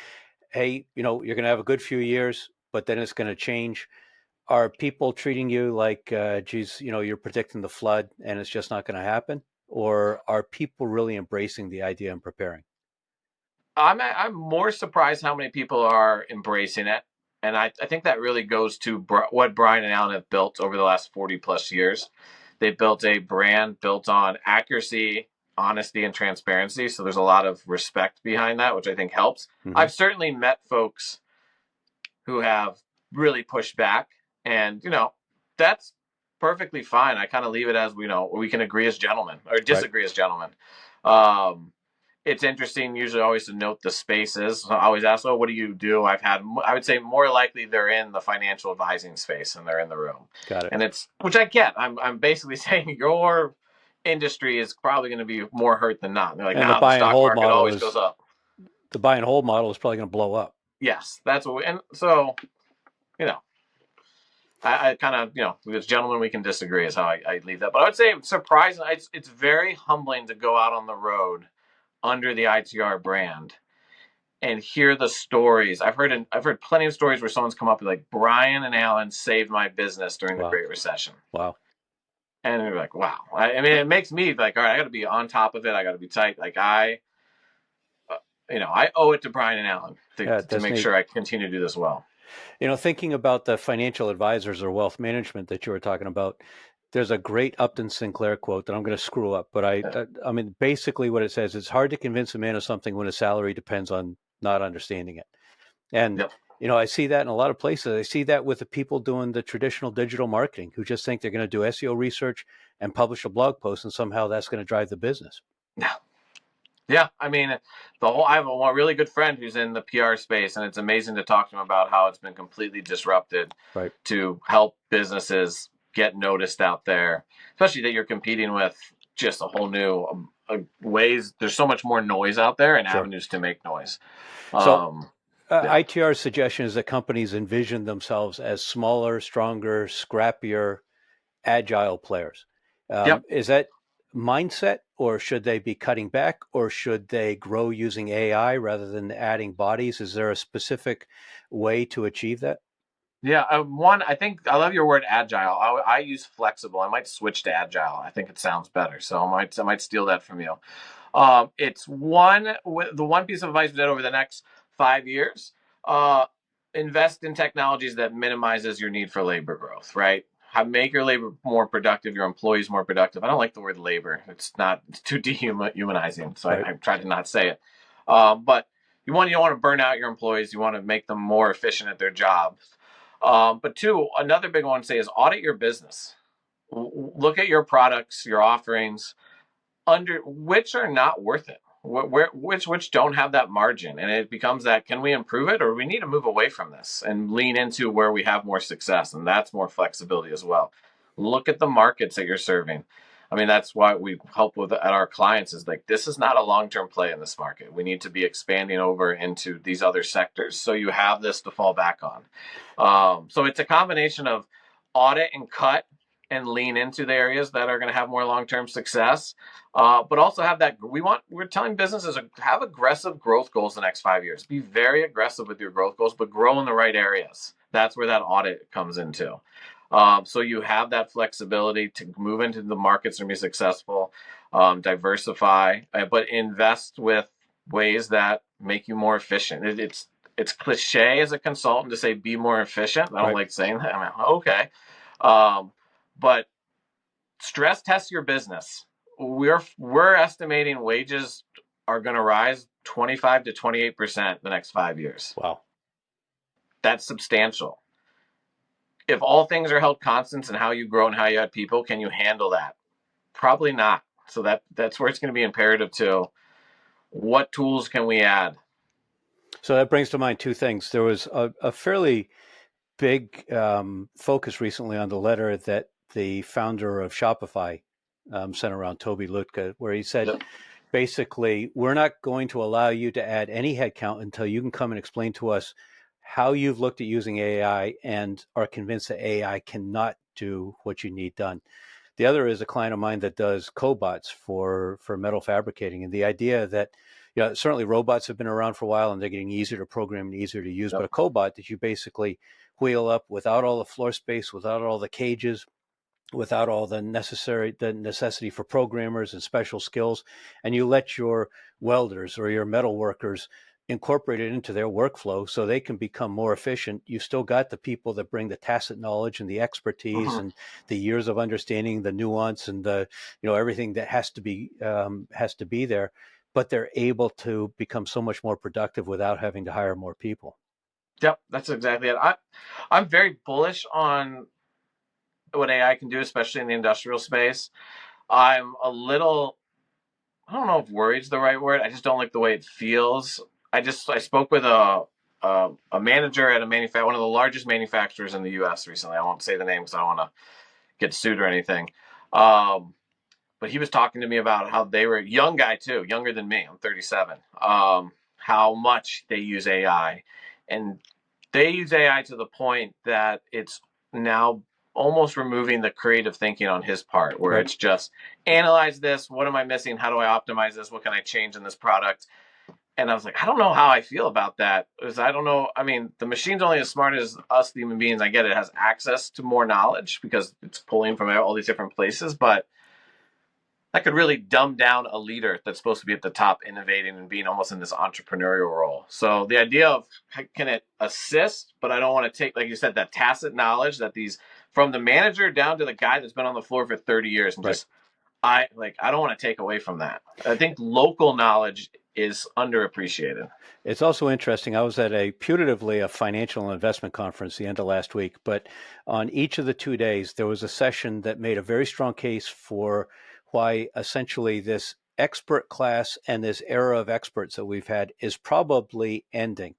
hey, you're going to have a good few years, but then it's going to change. Are people treating you like, geez, you're predicting the flood and it's just not going to happen? Or are people really embracing the idea and preparing? I'm more surprised how many people are embracing it, and I think that really goes to what Brian and Alan have built over the last 40 plus years. They built a brand built on accuracy, honesty, and transparency. So there's a lot of respect behind that, which I think helps. Mm-hmm. I've certainly met folks who have really pushed back, and that's perfectly fine. I kind of leave it as we can agree as gentlemen or Right. disagree as gentlemen. Um, it's interesting, usually always to note the spaces. So I always ask, oh, what do you do? I would say more likely they're in the financial advising space and they're in the room. Got it. And which I get. I'm basically saying your industry is probably going to be more hurt than not. And they're like, And the nah, the buy and stock hold market model always goes is up. the buy and hold model is probably going to blow up. Yes, that's and so, you know, I kind of, as gentlemen, we can disagree is how I leave that. But I would say surprising. It's very humbling to go out on the road under the ITR brand and hear the stories. I've heard plenty of stories where someone's come up and like, Brian and Alan saved my business during the Wow. Great Recession. Wow. And you're like, wow. I mean, it makes me like, all right, I got to be on top of it. I got to be tight. Like I owe it to Brian and Alan Yeah, to that's make neat. sure I continue to do this well. Thinking about the financial advisors or wealth management that you were talking about, there's a great Upton Sinclair quote that I'm going to screw up, but Yeah. I mean, basically what it says, it's hard to convince a man of something when his salary depends on not understanding it. And, Yep. I see that in a lot of places. I see that with the people doing the traditional digital marketing who just think they're going to do SEO research and publish a blog post and somehow that's going to drive the business. Yeah. Yeah, I mean, I have a really good friend who's in the PR space, and it's amazing to talk to him about how it's been completely disrupted Right. to help businesses get noticed out there, especially that you're competing with just a whole new ways. There's so much more noise out there and Sure. avenues to make noise. So Yeah, ITR's suggestion is that companies envision themselves as smaller, stronger, scrappier, agile players. yep. Is that mindset, or should they be cutting back, or should they grow using AI rather than adding bodies? Is there a specific way to achieve that? Yeah, I think I love your word agile. I use flexible. I might switch to agile. I think it sounds better. So I might steal that from you. It's the one piece of advice that over the next 5 years, uh, invest in technologies that minimizes your need for labor growth. Right? Make your labor more productive, your employees more productive. I don't like the word labor. It's too dehumanizing. So Right. I try to not say it. But you don't want to burn out your employees. You want to make them more efficient at their jobs. But two, another big one to say is audit your business. Look at your products, your offerings, under which are not worth it, which don't have that margin, and it becomes that, can we improve it, or we need to move away from this and lean into where we have more success, and that's more flexibility as well. Look at the markets that you're serving. I mean, that's why we help with at our clients is like, this is not a long-term play in this market. We need to be expanding over into these other sectors so you have this to fall back on. So it's a combination of audit and cut and lean into the areas that are going to have more long-term success, but also have that. We're telling businesses have aggressive growth goals the next 5 years. Be very aggressive with your growth goals, but grow in the right areas. That's where that audit comes into. So you have that flexibility to move into the markets and be successful, diversify, but invest with ways that make you more efficient. It's cliche as a consultant to say be more efficient. I don't Right. like saying that. I mean, okay, but stress test your business. We're estimating wages are going to rise 25 to 28% the next 5 years. Wow. That's substantial. If all things are held constant in how you grow and how you add people, can you handle that? Probably not. So that's where it's going to be imperative to what tools can we add. So that brings to mind two things. There was a fairly big focus recently on the letter that the founder of Shopify sent around, Toby Lutka, where he said, Yep. basically, we're not going to allow you to add any headcount until you can come and explain to us how you've looked at using AI and are convinced that AI cannot do what you need done. The other is a client of mine that does cobots for metal fabricating, and the idea that, certainly robots have been around for a while and they're getting easier to program and easier to use, but Yep. a cobot that you basically wheel up without all the floor space, without all the cages, without all the necessity for programmers and special skills, and you let your welders or your metal workers incorporate it into their workflow so they can become more efficient. You still got the people that bring the tacit knowledge and the expertise Mm-hmm. and the years of understanding the nuance and the everything that has to be there, but they're able to become so much more productive without having to hire more people. Yep, that's exactly it. I'm very bullish on what AI can do, especially in the industrial space. I'm a little, I don't know if worried's the right word. I just don't like the way it feels. I spoke with a manager at one of the largest manufacturers in the U.S. recently. I won't say the name because I don't want to get sued or anything. Um, but he was talking to me about how they were a young guy too, younger than me. I'm 37. How much they use AI, and they use AI to the point that it's now almost removing the creative thinking on his part, where Right. it's just analyze this. What am I missing? How do I optimize this? What can I change in this product? And I was like, I don't know how I feel about that. Because I don't know. I mean, the machine's only as smart as us human beings. I get it. It has access to more knowledge because it's pulling from all these different places. But that could really dumb down a leader that's supposed to be at the top, innovating and being almost in this entrepreneurial role. So the idea of can it assist, but I don't want to take, like you said, that tacit knowledge that these from the manager down to the guy that's been on the floor for 30 years and Right. just I don't want to take away from that. I think local knowledge is underappreciated. It's also interesting. I was at putatively a financial and investment conference the end of last week, but on each of the 2 days, there was a session that made a very strong case for why essentially this expert class and this era of experts that we've had is probably ending.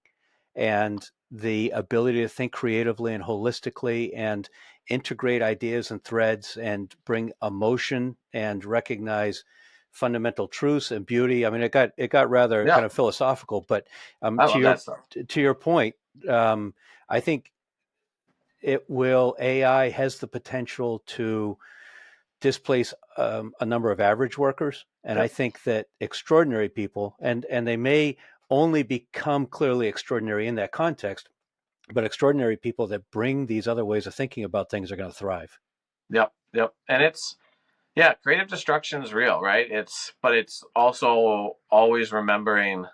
And the ability to think creatively and holistically and integrate ideas and threads and bring emotion and recognize fundamental truths and beauty. I mean, it got rather Yeah, kind of philosophical, but I to love that stuff. your point, I think AI has the potential to displace a number of average workers, and I Yep. think that extraordinary people, and they may only become clearly extraordinary in that context, but extraordinary people that bring these other ways of thinking about things are going to thrive. Yep. Yep. And it's yeah, creative destruction is real, right? It's also always remembering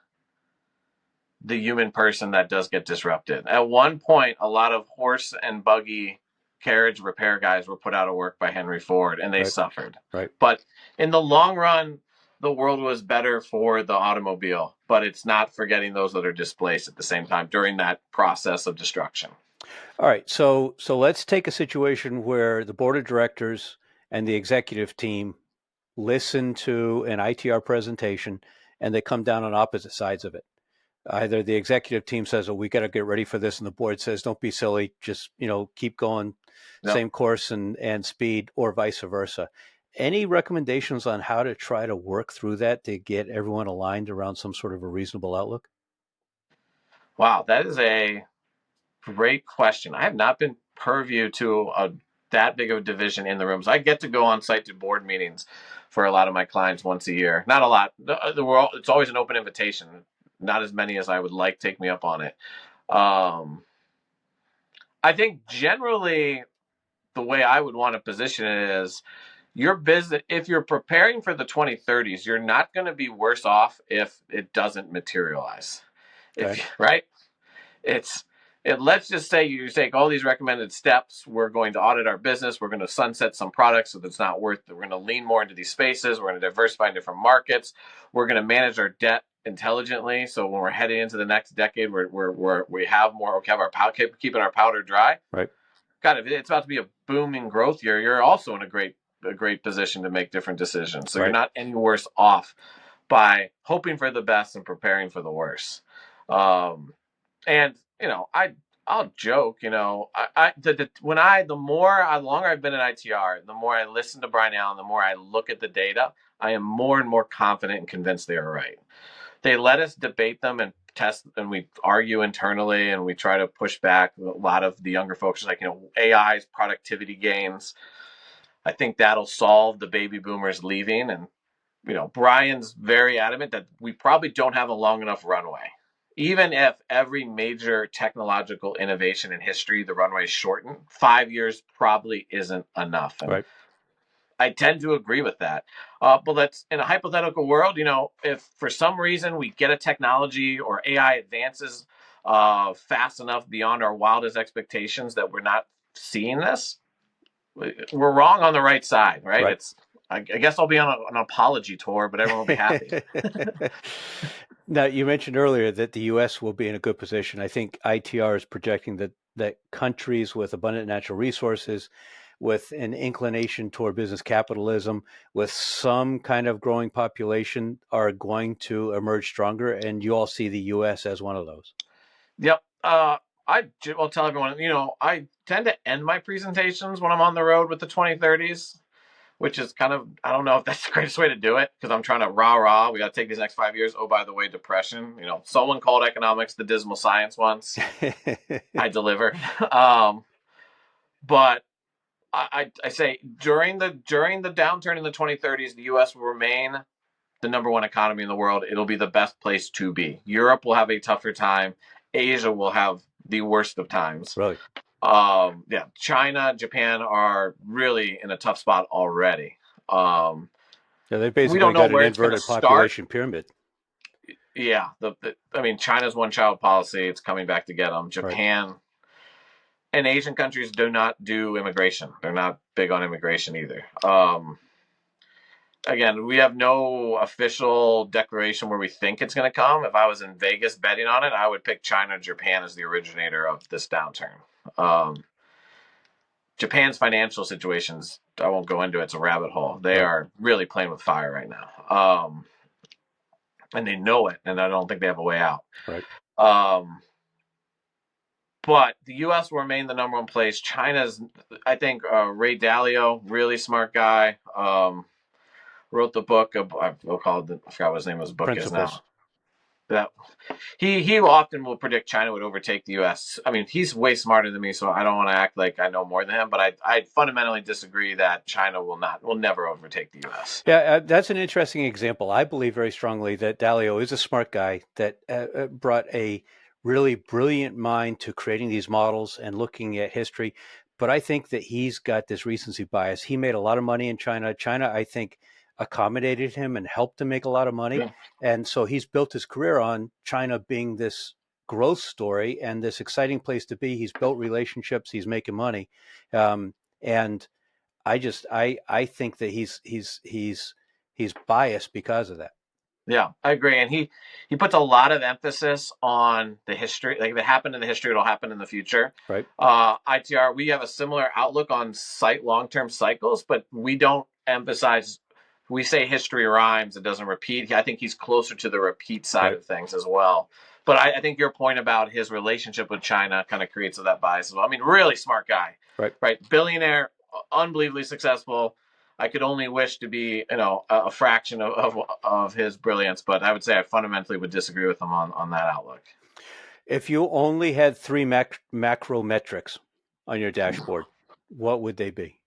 the human person that does get disrupted. At one point, a lot of horse and buggy carriage repair guys were put out of work by Henry Ford and they Right. suffered. Right. But in the long run, the world was better for the automobile, but it's not forgetting those that are displaced at the same time during that process of destruction. All right. So let's take a situation where the board of directors and the executive team listen to an ITR presentation and they come down on opposite sides of it. Either the executive team says, "Oh, we got to get ready for this," and the board says, "Don't be silly, just keep going, Yep. same course and speed," or vice versa. Any recommendations on how to try to work through that to get everyone aligned around some sort of a reasonable outlook? Wow, that is a great question. I have not been purview to that big of a division in the rooms. I get to go on site to board meetings for a lot of my clients once a year. Not a lot. It's always an open invitation. Not as many as I would like take me up on it. Um, I think generally the way I would want to position it is your business. If you're preparing for the 2030s, you're not going to be worse off if it doesn't materialize. Okay. Right, it's let's just say you take all these recommended steps. We're going to audit our business. We're going to sunset some products so that's not worth it. We're going to lean more into these spaces. We're going to diversify in different markets. We're going to manage our debt intelligently. So when we're heading into the next decade, we have more. We have our keeping our powder dry. Right. God, if it's about to be a booming growth year, you're also in a great position to make different decisions. So you're Right. not any worse off by hoping for the best and preparing for the worst. Um, and I'll joke. The longer I've been at ITR, the more I listen to Brian Allen, the more I look at the data, I am more and more confident and convinced they are right. They let us debate them and test, and we argue internally, and we try to push back. A lot of the younger folks are like, AI's productivity gains. I think that'll solve the baby boomers leaving, and Brian's very adamant that we probably don't have a long enough runway. Even if every major technological innovation in history, the runway is shortened, 5 years probably isn't enough. And Right. I tend to agree with that. But let's, in a hypothetical world, if for some reason we get a technology or AI advances fast enough beyond our wildest expectations that we're not seeing this, we're wrong on the right side, right? Right. It's I guess I'll be on an apology tour, but everyone will be happy. Now, you mentioned earlier that the U.S. will be in a good position. I think ITR is projecting that countries with abundant natural resources, with an inclination toward business capitalism, with some kind of growing population, are going to emerge stronger. And you all see the U.S. as one of those. Yep. I'll tell everyone, I tend to end my presentations when I'm on the road with the 2030s, which is kind of, I don't know if that's the greatest way to do it because I'm trying to rah. We got to take these next 5 years. Oh, by the way, depression. Someone called economics the dismal science once. I delivered. But I say during the downturn in the 2030s, the U.S. will remain the number one economy in the world. It'll be the best place to be. Europe will have a tougher time. Asia will have the worst of times. Really? Yeah, China, Japan are really in a tough spot already. Um, Yeah, they we don't basically know got an where it's going to inverted start. population pyramid. Yeah, I mean, China's one child policy. It's coming back to get them. Right. Japan and Asian countries do not do immigration. They're not big on immigration either. Again, we have no official declaration where we think it's going to come. If I was in Vegas betting on it, I would pick China or Japan as the originator of this downturn. Um, Japan's financial situations, I won't go into it. It's a rabbit hole. They Right. are really playing with fire right now. And they know it, and I don't think they have a way out. Right. Um, but the U.S. will remain the number one place. China's, I think, Ray Dalio, really smart guy, wrote the book. We'll call it. I forgot what his name of his book is now. Principles. That he often will predict China would overtake the U.S. I mean, he's way smarter than me, so I don't want to act like I know more than him. But I fundamentally disagree that China will never overtake the U.S. Yeah, that's an interesting example. I believe very strongly that Dalio is a smart guy that brought a really brilliant mind to creating these models and looking at history. But I think that he's got this recency bias. He made a lot of money in China. China, I think, accommodated him and helped him make a lot of money. Yeah. And so he's built his career on China being this growth story and this exciting place to be. He's built relationships. He's making money. And I think that he's biased because of that. Yeah, I agree, and he puts a lot of emphasis on the history. Like if it happened in the history, it'll happen in the future. Right. ITR, we have a similar outlook on long-term cycles, but we don't emphasize. We say history rhymes; it doesn't repeat. I think he's closer to the repeat side Right. of things as well. But I think your point about his relationship with China kind of creates that bias as well. I mean, really smart guy, Right. right? Billionaire, unbelievably successful. I could only wish to be, a fraction of his brilliance, but I would say I fundamentally would disagree with him on that outlook. If you only had three macro metrics on your dashboard, what would they be?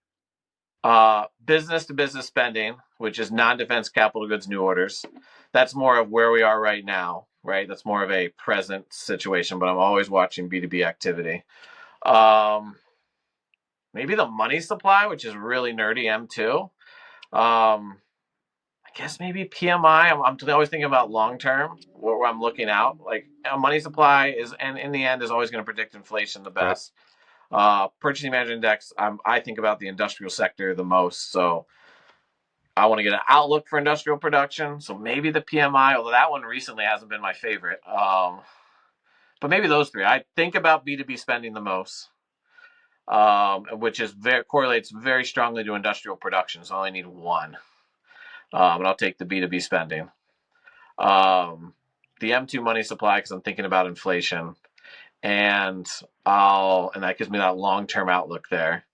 Business to business spending, which is non-defense capital goods new orders. That's more of where we are right now, right? That's more of a present situation, but I'm always watching B2B activity. Maybe the money supply, which is really nerdy, M2. I guess maybe PMI. I'm always thinking about long term, where I'm looking out. Like money supply is, and in the end, is always going to predict inflation the Right. best. Purchasing Manager Index. I think about the industrial sector the most, so I want to get an outlook for industrial production. So maybe the PMI, although that one recently hasn't been my favorite. But maybe those three. I think about B2B spending the most, which correlates very strongly to industrial production. So I only need one, and I'll take the B2B spending. Um, the M2 money supply because I'm thinking about inflation, and that gives me that long term outlook there,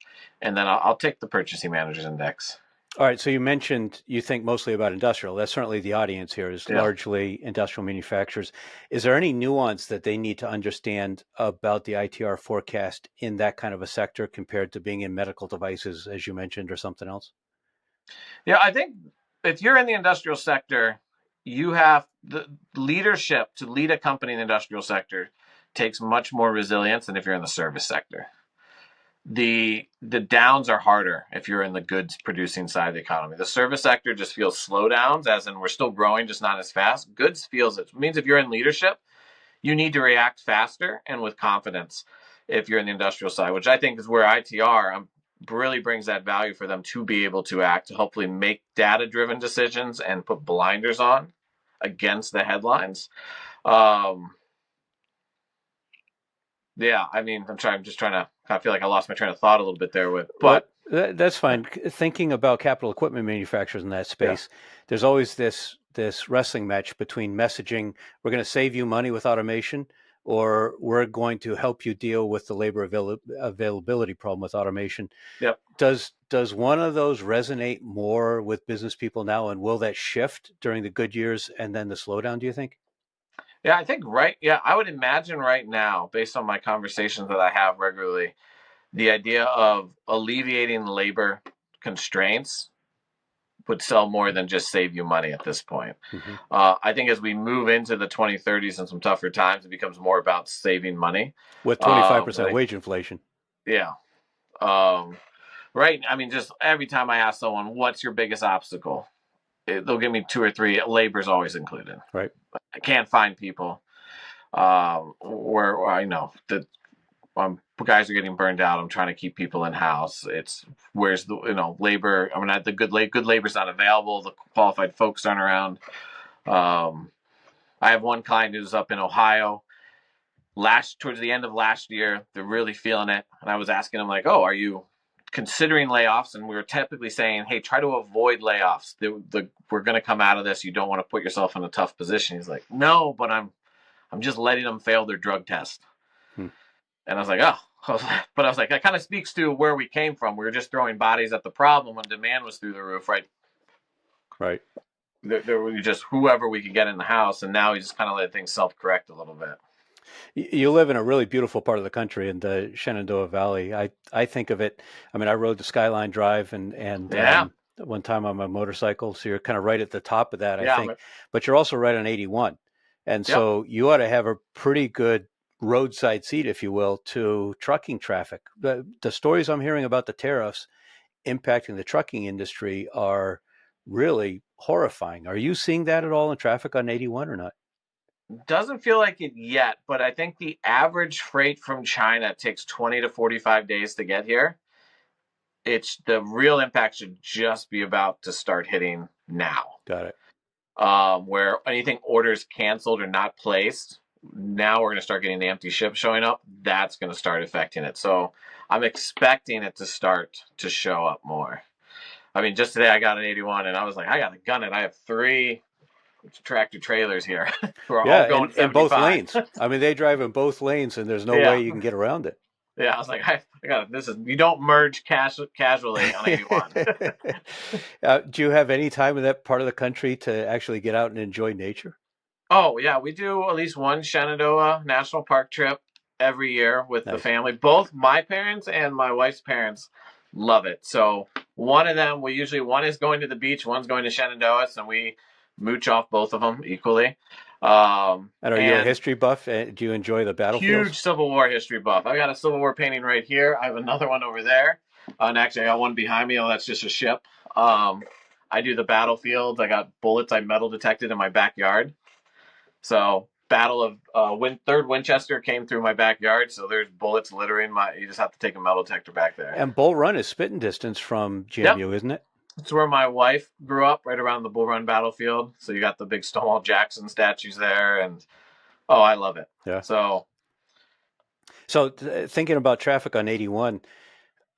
and then I'll take the purchasing managers index. All right. So you mentioned you think mostly about industrial. That's certainly the audience here is Yeah. largely industrial manufacturers. Is there any nuance that they need to understand about the ITR forecast in that kind of a sector compared to being in medical devices, as you mentioned, or something else? Yeah, I think if you're in the industrial sector, you have the leadership to lead a company in the industrial sector takes much more resilience than if you're in the service sector. The downs are harder if you're in the goods producing side of the economy. The service sector just feels slowdowns, as in we're still growing, just not as fast. Goods feels it. It means if you're in leadership, you need to react faster and with confidence if you're in the industrial side, which I think is where ITR really brings that value for them to be able to act, to hopefully make data driven decisions and put blinders on against the headlines. Yeah, I mean, I'm just trying to. I feel like I lost my train of thought a little bit there Well, but that's fine. Thinking about capital equipment manufacturers in that yeah, space, there's always this wrestling match between messaging, we're going to save you money with automation, or we're going to help you deal with the labor availability problem with automation. yeah, Does one of those resonate more with business people now, and will that shift during the good years and then the slowdown, do you think? yeah. I think right. Yeah, I would imagine right now, based on my conversations that I have regularly, the idea of alleviating labor constraints would sell more than just save you money at this point. Mm-hmm. I think as we move into the 2030s and some tougher times, it becomes more about saving money. With 25% Like, wage inflation. yeah. Um, right. I mean, just every time I ask someone, what's your biggest obstacle? They'll give me two or three. Labor's always included. Right. I can't find people. Where I know that guys are getting burned out. I'm trying to keep people in house. It's where's the labor? I mean, the good labor's not available. The qualified folks aren't around. I have one client who's up in Ohio. Towards the end of last year, they're really feeling it, and I was asking him like, "Oh, are you considering layoffs?" And we were typically saying, "Hey, try to avoid layoffs. We're going to come out of this. You don't want to put yourself in a tough position." He's like, "No, but I'm just letting them fail their drug test." Hmm. And I was like, "Oh," but I was like, that kind of speaks to where we came from. We were just throwing bodies at the problem when demand was through the roof, right? Right. There were just whoever we could get in the house, and now we just kind of let things self-correct a little bit. You live in a really beautiful part of the country in the Shenandoah Valley. I think of it. I mean, I rode the Skyline Drive and Yeah, one time on my motorcycle, so you're kind of right at the top of that, I yeah, think. But you're also right on 81, and yep. so you ought to have a pretty good roadside seat, if you will, to trucking traffic. The stories I'm hearing about the tariffs impacting the trucking industry are really horrifying. Are you seeing that at all in traffic on 81 or not? Doesn't feel like it yet, but I think the average freight from China takes 20 to 45 days to get here. It's the real impact should just be about to start hitting now. Got it. Where anything orders canceled or not placed, now we're going to start getting the empty ship showing up. That's going to start affecting it. So I'm expecting it to start to show up more. I mean, just today I got an 81 and I was like, I got to gun it. I have 3 tractor trailers here who are all Yeah, going in both 75. lanes. I mean, they drive in both lanes, and there's no way Yeah. you can get around it. Yeah. I was like, I got it. This is, you don't merge casually on 81. Do you have any time in that part of the country to actually get out and enjoy nature? Oh, yeah. We do at least one Shenandoah National Park trip every year with the Nice. family. Both my parents and my wife's parents love it. So one of them, one is going to the beach, one's going to Shenandoah, and we mooch off both of them equally. And are you a And history buff? Do you enjoy the battlefields? huge Civil War history buff. I got a Civil War painting right here. I have another one over there. And actually, I got one behind me. Oh, that's just a ship. I do the battlefields. I got bullets I metal detected in my backyard. So Battle of 3rd Winchester came through my backyard. So there's bullets littering my. You just have to take a metal detector back there. And Bull Run is spitting distance from Yep, GMU, isn't it? it's where my wife grew up, right around the Bull Run battlefield. So you got the big Stonewall Jackson statues there, and oh, I love it. Yeah. So So thinking about traffic on 81,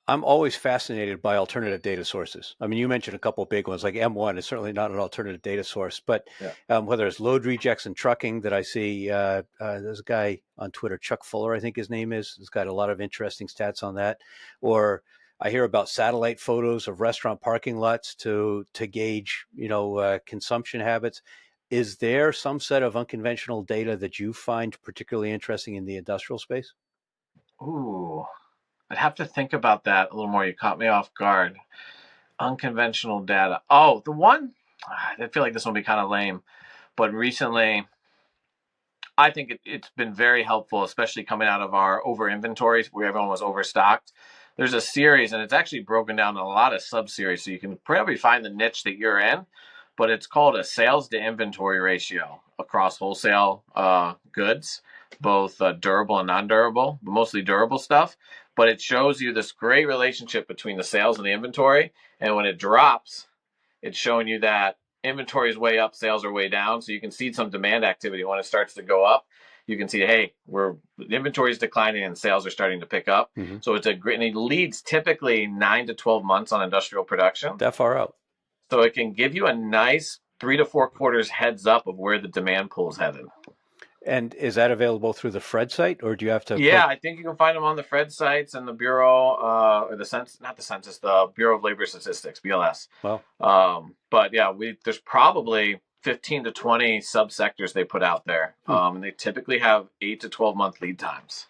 I'm always fascinated by alternative data sources. I mean, you mentioned a couple of big ones, like M1 is certainly not an alternative data source, but yeah. whether it's load rejects and trucking that I see, there's a guy on Twitter, Chuck Fuller, I think his name is, has got a lot of interesting stats on that. Or I hear about satellite photos of restaurant parking lots to gauge, consumption habits. Is there some set of unconventional data that you find particularly interesting in the industrial space? Ooh, I'd have to think about that a little more. You caught me off guard. Unconventional data. Oh, the one, I feel like this one will be kind of lame, but recently, I think it's been very helpful, especially coming out of our over inventories where everyone was overstocked. There's a series, and it's actually broken down in a lot of sub series, so you can probably find the niche that you're in. But it's called a sales to inventory ratio across wholesale goods, both durable and non-durable, but mostly durable stuff. But it shows you this great relationship between the sales and the inventory, and when it drops, it's showing you that inventory is way up, sales are way down. So you can see some demand activity when it starts to go up. You can see, hey, inventory is declining and sales are starting to pick up. Mm-hmm. So it's a great, and it leads typically 9 to 12 months on industrial production. That far out. So it can give you a nice 3 to 4 quarters heads up of where the demand pool is headed. And is that available through the Fred site, or do you have to? Yeah, I think you can find them on the Fred sites and the Bureau, or the Census, not the Census, the Bureau of Labor Statistics, BLS. Well, but yeah, there's probably 15 to 20 subsectors they put out there, and they typically have 8 to 12 month lead times.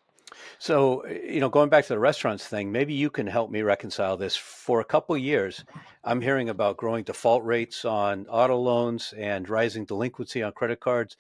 So, going back to the restaurants thing, maybe you can help me reconcile this. For a couple of years, I'm hearing about growing default rates on auto loans and rising delinquency on credit cards.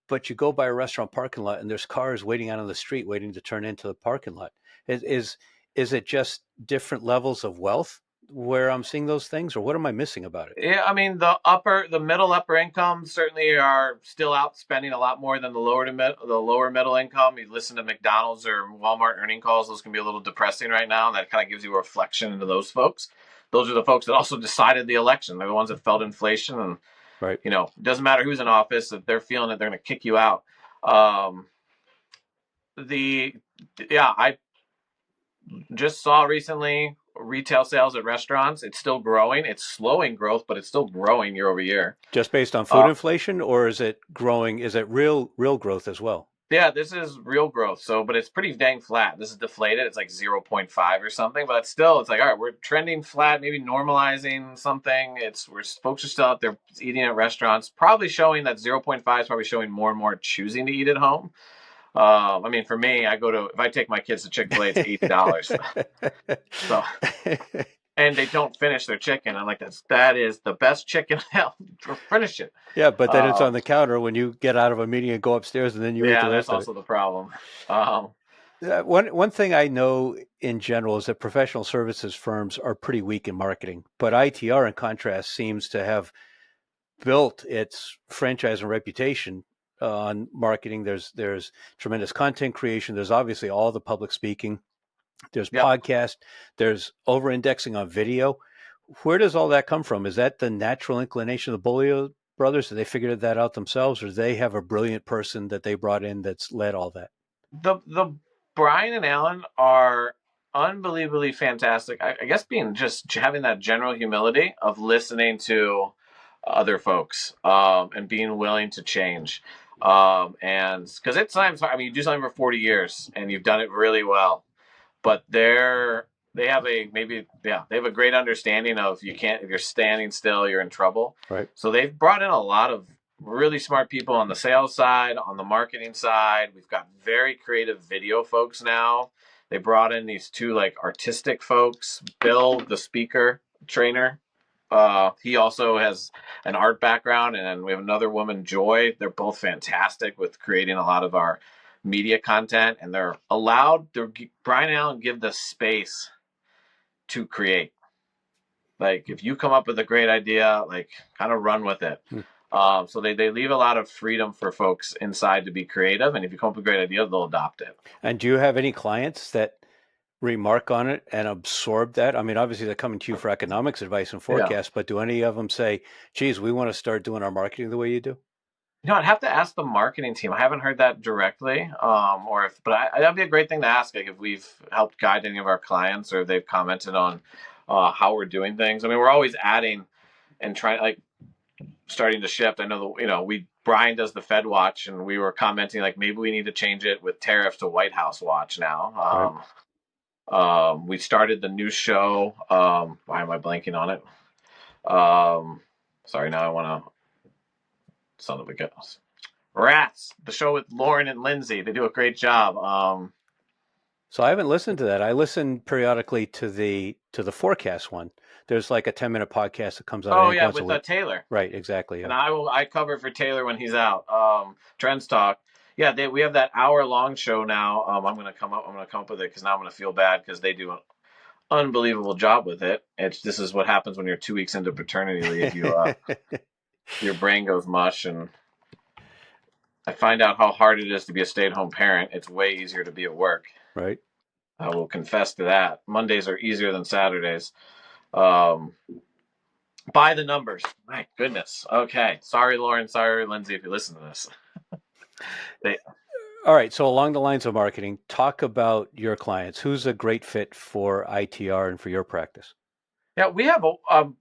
But you go by a restaurant parking lot and there's cars waiting out on the street waiting to turn into the parking lot. Is it just different levels of wealth where I'm seeing those things, or what am I missing about it? Yeah, I mean the middle upper income certainly are still out spending a lot more than the lower middle income. You listen to McDonald's or Walmart earning calls; those can be a little depressing right now. And that kind of gives you a reflection into those folks. Those are the folks that also decided the election. They're the ones that felt inflation, and Right. it doesn't matter who's in office. If they're feeling it, they're going to kick you out. Um, the yeah, I just saw recently retail sales at restaurants. It's still growing. It's slowing growth, but it's still growing year over year. Just based on food Uh, inflation, or is it growing? Is it real growth as well? yeah, this is real growth. So, but it's pretty dang flat. This is deflated. It's like 0.5 or something, but it's like, all right, we're trending flat, maybe normalizing something. Folks are still out there eating at restaurants, probably showing that 0.5 is probably showing more and more choosing to eat at home. I mean, for me, if I take my kids to Chick-fil-A, it's $80. So, and they don't finish their chicken. I'm like, that is the best chicken. Hell, finish it. Yeah, but then it's Uh, on the counter when you get out of a meeting and go upstairs, and then you eat the yeah, that's rest of it. also the problem. Um, One thing I know in general is that professional services firms are pretty weak in marketing, but ITR, in contrast, seems to have built its franchise and reputation on marketing. There's tremendous content creation. There's obviously all the public speaking. There's yep. podcast. There's over indexing on video. Where does all that come from? Is that the natural inclination of the Bolio brothers? Did they figure that out themselves, or do they have a brilliant person that they brought in that's led all that? The Brian and Alan are unbelievably fantastic. I guess being just having that general humility of listening to other folks, and being willing to change. And because at times, I mean, you do something for 40 years and you've done it really well, but they have they have a great understanding of you can't if you're standing still, you're in trouble. Right. So they've brought in a lot of really smart people on the sales side, on the marketing side. We've got very creative video folks now. They brought in these two like artistic folks. Bill, the speaker trainer, he also has an art background, and then we have another woman, Joy. They're both fantastic with creating a lot of our media content, and Brian and Allen give the space to create. Like if you come up with a great idea, like kind of run with it. Hmm. So they leave a lot of freedom for folks inside to be creative, and if you come up with a great idea, they'll adopt it. And do you have any clients that remark on it and absorb that? I mean, obviously they're coming to you for economics advice and Yeah. forecasts, but do any of them say, geez, we want to start doing our marketing the way you do? I'd have to ask the marketing team. I haven't heard that directly, that'd be a great thing to ask. Like if we've helped guide any of our clients, or they've commented on how we're doing things. I mean, we're always adding and trying, like starting to shift. I know Brian does the Fed Watch, and we were commenting like maybe we need to change it with tariffs to White House Watch Right. now. We started the new show. Why am I blanking on it? Sorry, now I want to. Son of a ghost. Rats, the show with Lauren and Lindsay. They do a great job. So I haven't listened to that. I listen periodically to the forecast one. There's like a 10-minute podcast that comes out, I Oh think, yeah, once a with week. Taylor, Right, exactly. and Yeah. I cover for Taylor when he's out. Trends Talk. Yeah, we have that hour long show now. I'm gonna come up with it because now I'm gonna feel bad because they do an unbelievable job with it. This is what happens when you're 2 weeks into paternity leave. Your brain goes mush, and I find out how hard it is to be a stay at home parent. It's way easier to be at work. Right. I will confess to that. Mondays are easier than Saturdays. Um, by the numbers. My goodness. Okay. Sorry, Lauren. Sorry, Lindsay, if you listen to this. They, All right. So along the lines of marketing, talk about your clients. Who's a great fit for ITR and for your practice? yeah, we have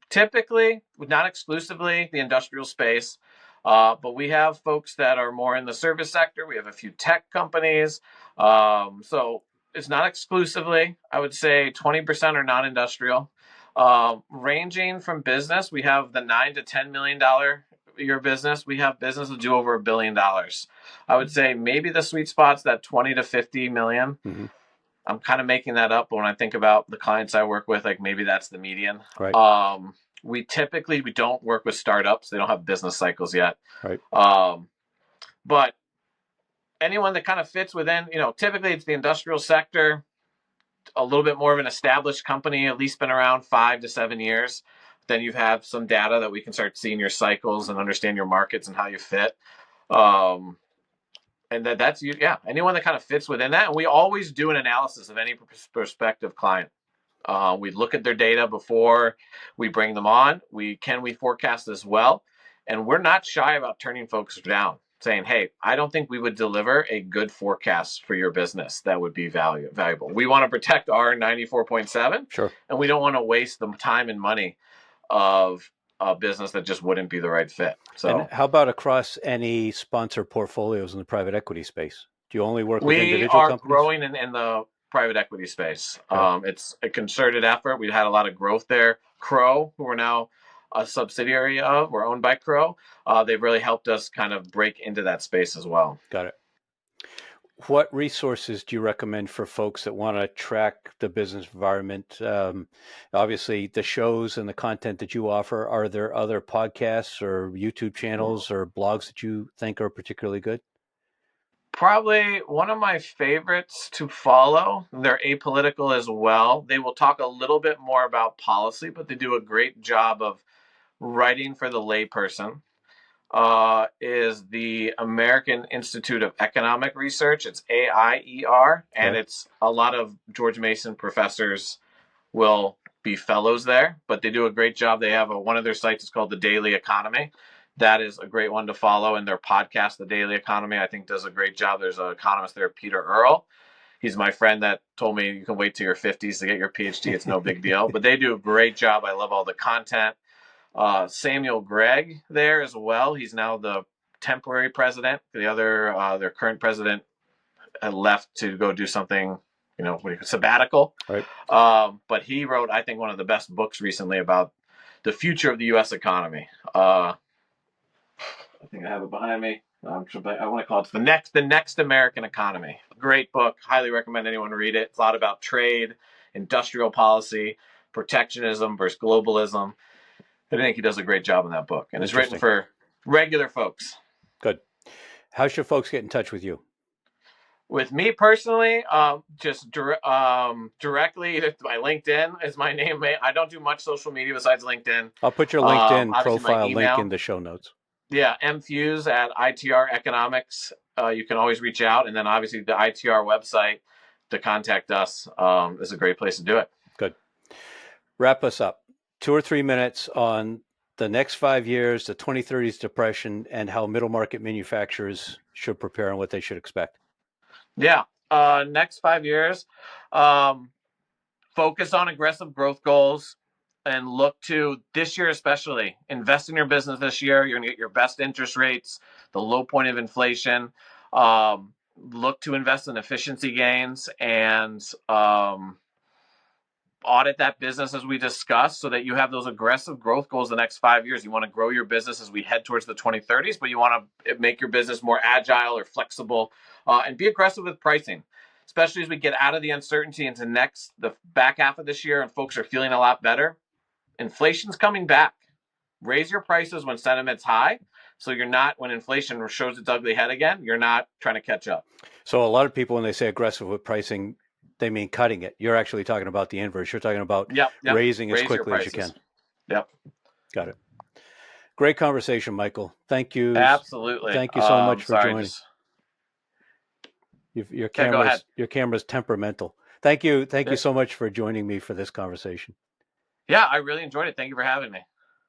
typically, not exclusively, the industrial space, but we have folks that are more in the service sector. We have a few tech companies. So it's not exclusively. I would say 20% are non-industrial. Ranging from business, we have the $9 to $10 million your business, we have businesses do over $1 billion. I would say maybe the sweet spot's that 20 to 50 million. Mm-hmm. I'm kind of making that up, but when I think about the clients I work with, like maybe that's the median. Right. We don't work with startups. They don't have business cycles yet. Right. But anyone that kind of fits within, typically it's the industrial sector, a little bit more of an established company, at least been around 5 to 7 years. Then you have some data that we can start seeing your cycles and understand your markets and how you fit. And that's you. Yeah, anyone that kind of fits within that. And we always do an analysis of any prospective client. We look at their data before we bring them on. We forecast as well, and we're not shy about turning folks down, saying, "Hey, I don't think we would deliver a good forecast for your business that would be valuable. We want to protect our 94.7, Sure, and we don't want to waste the time and money of a business that just wouldn't be the right fit." So, and how about across any sponsor portfolios in the private equity space? Do you only work with we individual are companies? growing in the private equity space. Okay. It's a concerted effort. We've had a lot of growth there. Crow, who we're now a subsidiary of, we're owned by Crow. They've really helped us kind of break into that space as well. Got it. What resources do you recommend for folks that want to track the business environment? Obviously, the shows and the content that you offer. Are there other podcasts or YouTube channels or blogs that you think are particularly good? Probably one of my favorites to follow. They're apolitical as well. They will talk a little bit more about policy, but they do a great job of writing for the layperson. Is the American Institute of Economic Research. It's AIER, and it's a lot of George Mason professors will be fellows there, but they do a great job. They have one of their sites is called The Daily Economy. That is a great one to follow, and their podcast, The Daily Economy, I think does a great job. There's an economist there, Peter Earle. He's my friend that told me you can wait till your 50s to get your PhD. It's no big deal, but they do a great job. I love all the content. Samuel Gregg there as well. He's now the temporary president. Their current president had left to go do something, sabbatical. Right. But he wrote, I think, one of the best books recently about the future of the U.S. economy. I think I have it behind me. I want to call it the next American economy. Great book. Highly recommend anyone read it. It's a lot about trade, industrial policy, protectionism versus globalism. I think he does a great job in that book, and it's written for regular folks. Good. How should folks get in touch with you? With me personally, just directly, my LinkedIn is my name. I don't do much social media besides LinkedIn. I'll put your LinkedIn profile link in the show notes. Yeah, Feuz at ITR Economics. You can always reach out, and then obviously the ITR website to contact us is a great place to do it. Good. Wrap us up. 2 or 3 minutes on the next 5 years, the 2030s depression, and how middle market manufacturers should prepare and what they should expect. Yeah. Next 5 years, focus on aggressive growth goals and look to this year, especially invest in your business this year. You're going to get your best interest rates, the low point of inflation. Look to invest in efficiency gains and audit that business as we discussed so that you have those aggressive growth goals the next 5 years. You want to grow your business as we head towards the 2030s, but you want to make your business more agile or flexible and be aggressive with pricing, especially as we get out of the uncertainty into the back half of this year and folks are feeling a lot better. Inflation's coming back. Raise your prices when sentiment's high. So you're not, when inflation shows its ugly head again, you're not trying to catch up. So a lot of people, when they say aggressive with pricing, they mean cutting it. You're actually talking about the inverse. You're talking about raising as quickly as you can. Yep. Got it. Great conversation, Michael. Thank you. Absolutely. Thank you so much for joining. Your camera's temperamental. Thank you so much for joining me for this conversation. Yeah, I really enjoyed it. Thank you for having me.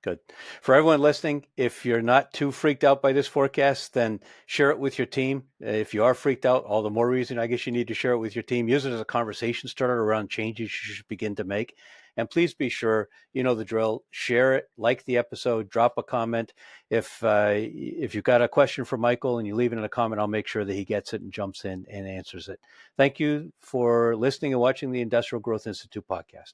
Good. For everyone listening, if you're not too freaked out by this forecast, then share it with your team. If you are freaked out, all the more reason I guess you need to share it with your team. Use it as a conversation starter around changes you should begin to make. And please be sure, you know the drill, share it, like the episode, drop a comment. If you've got a question for Michael and you leave it in a comment, I'll make sure that he gets it and jumps in and answers it. Thank you for listening and watching the Industrial Growth Institute podcast.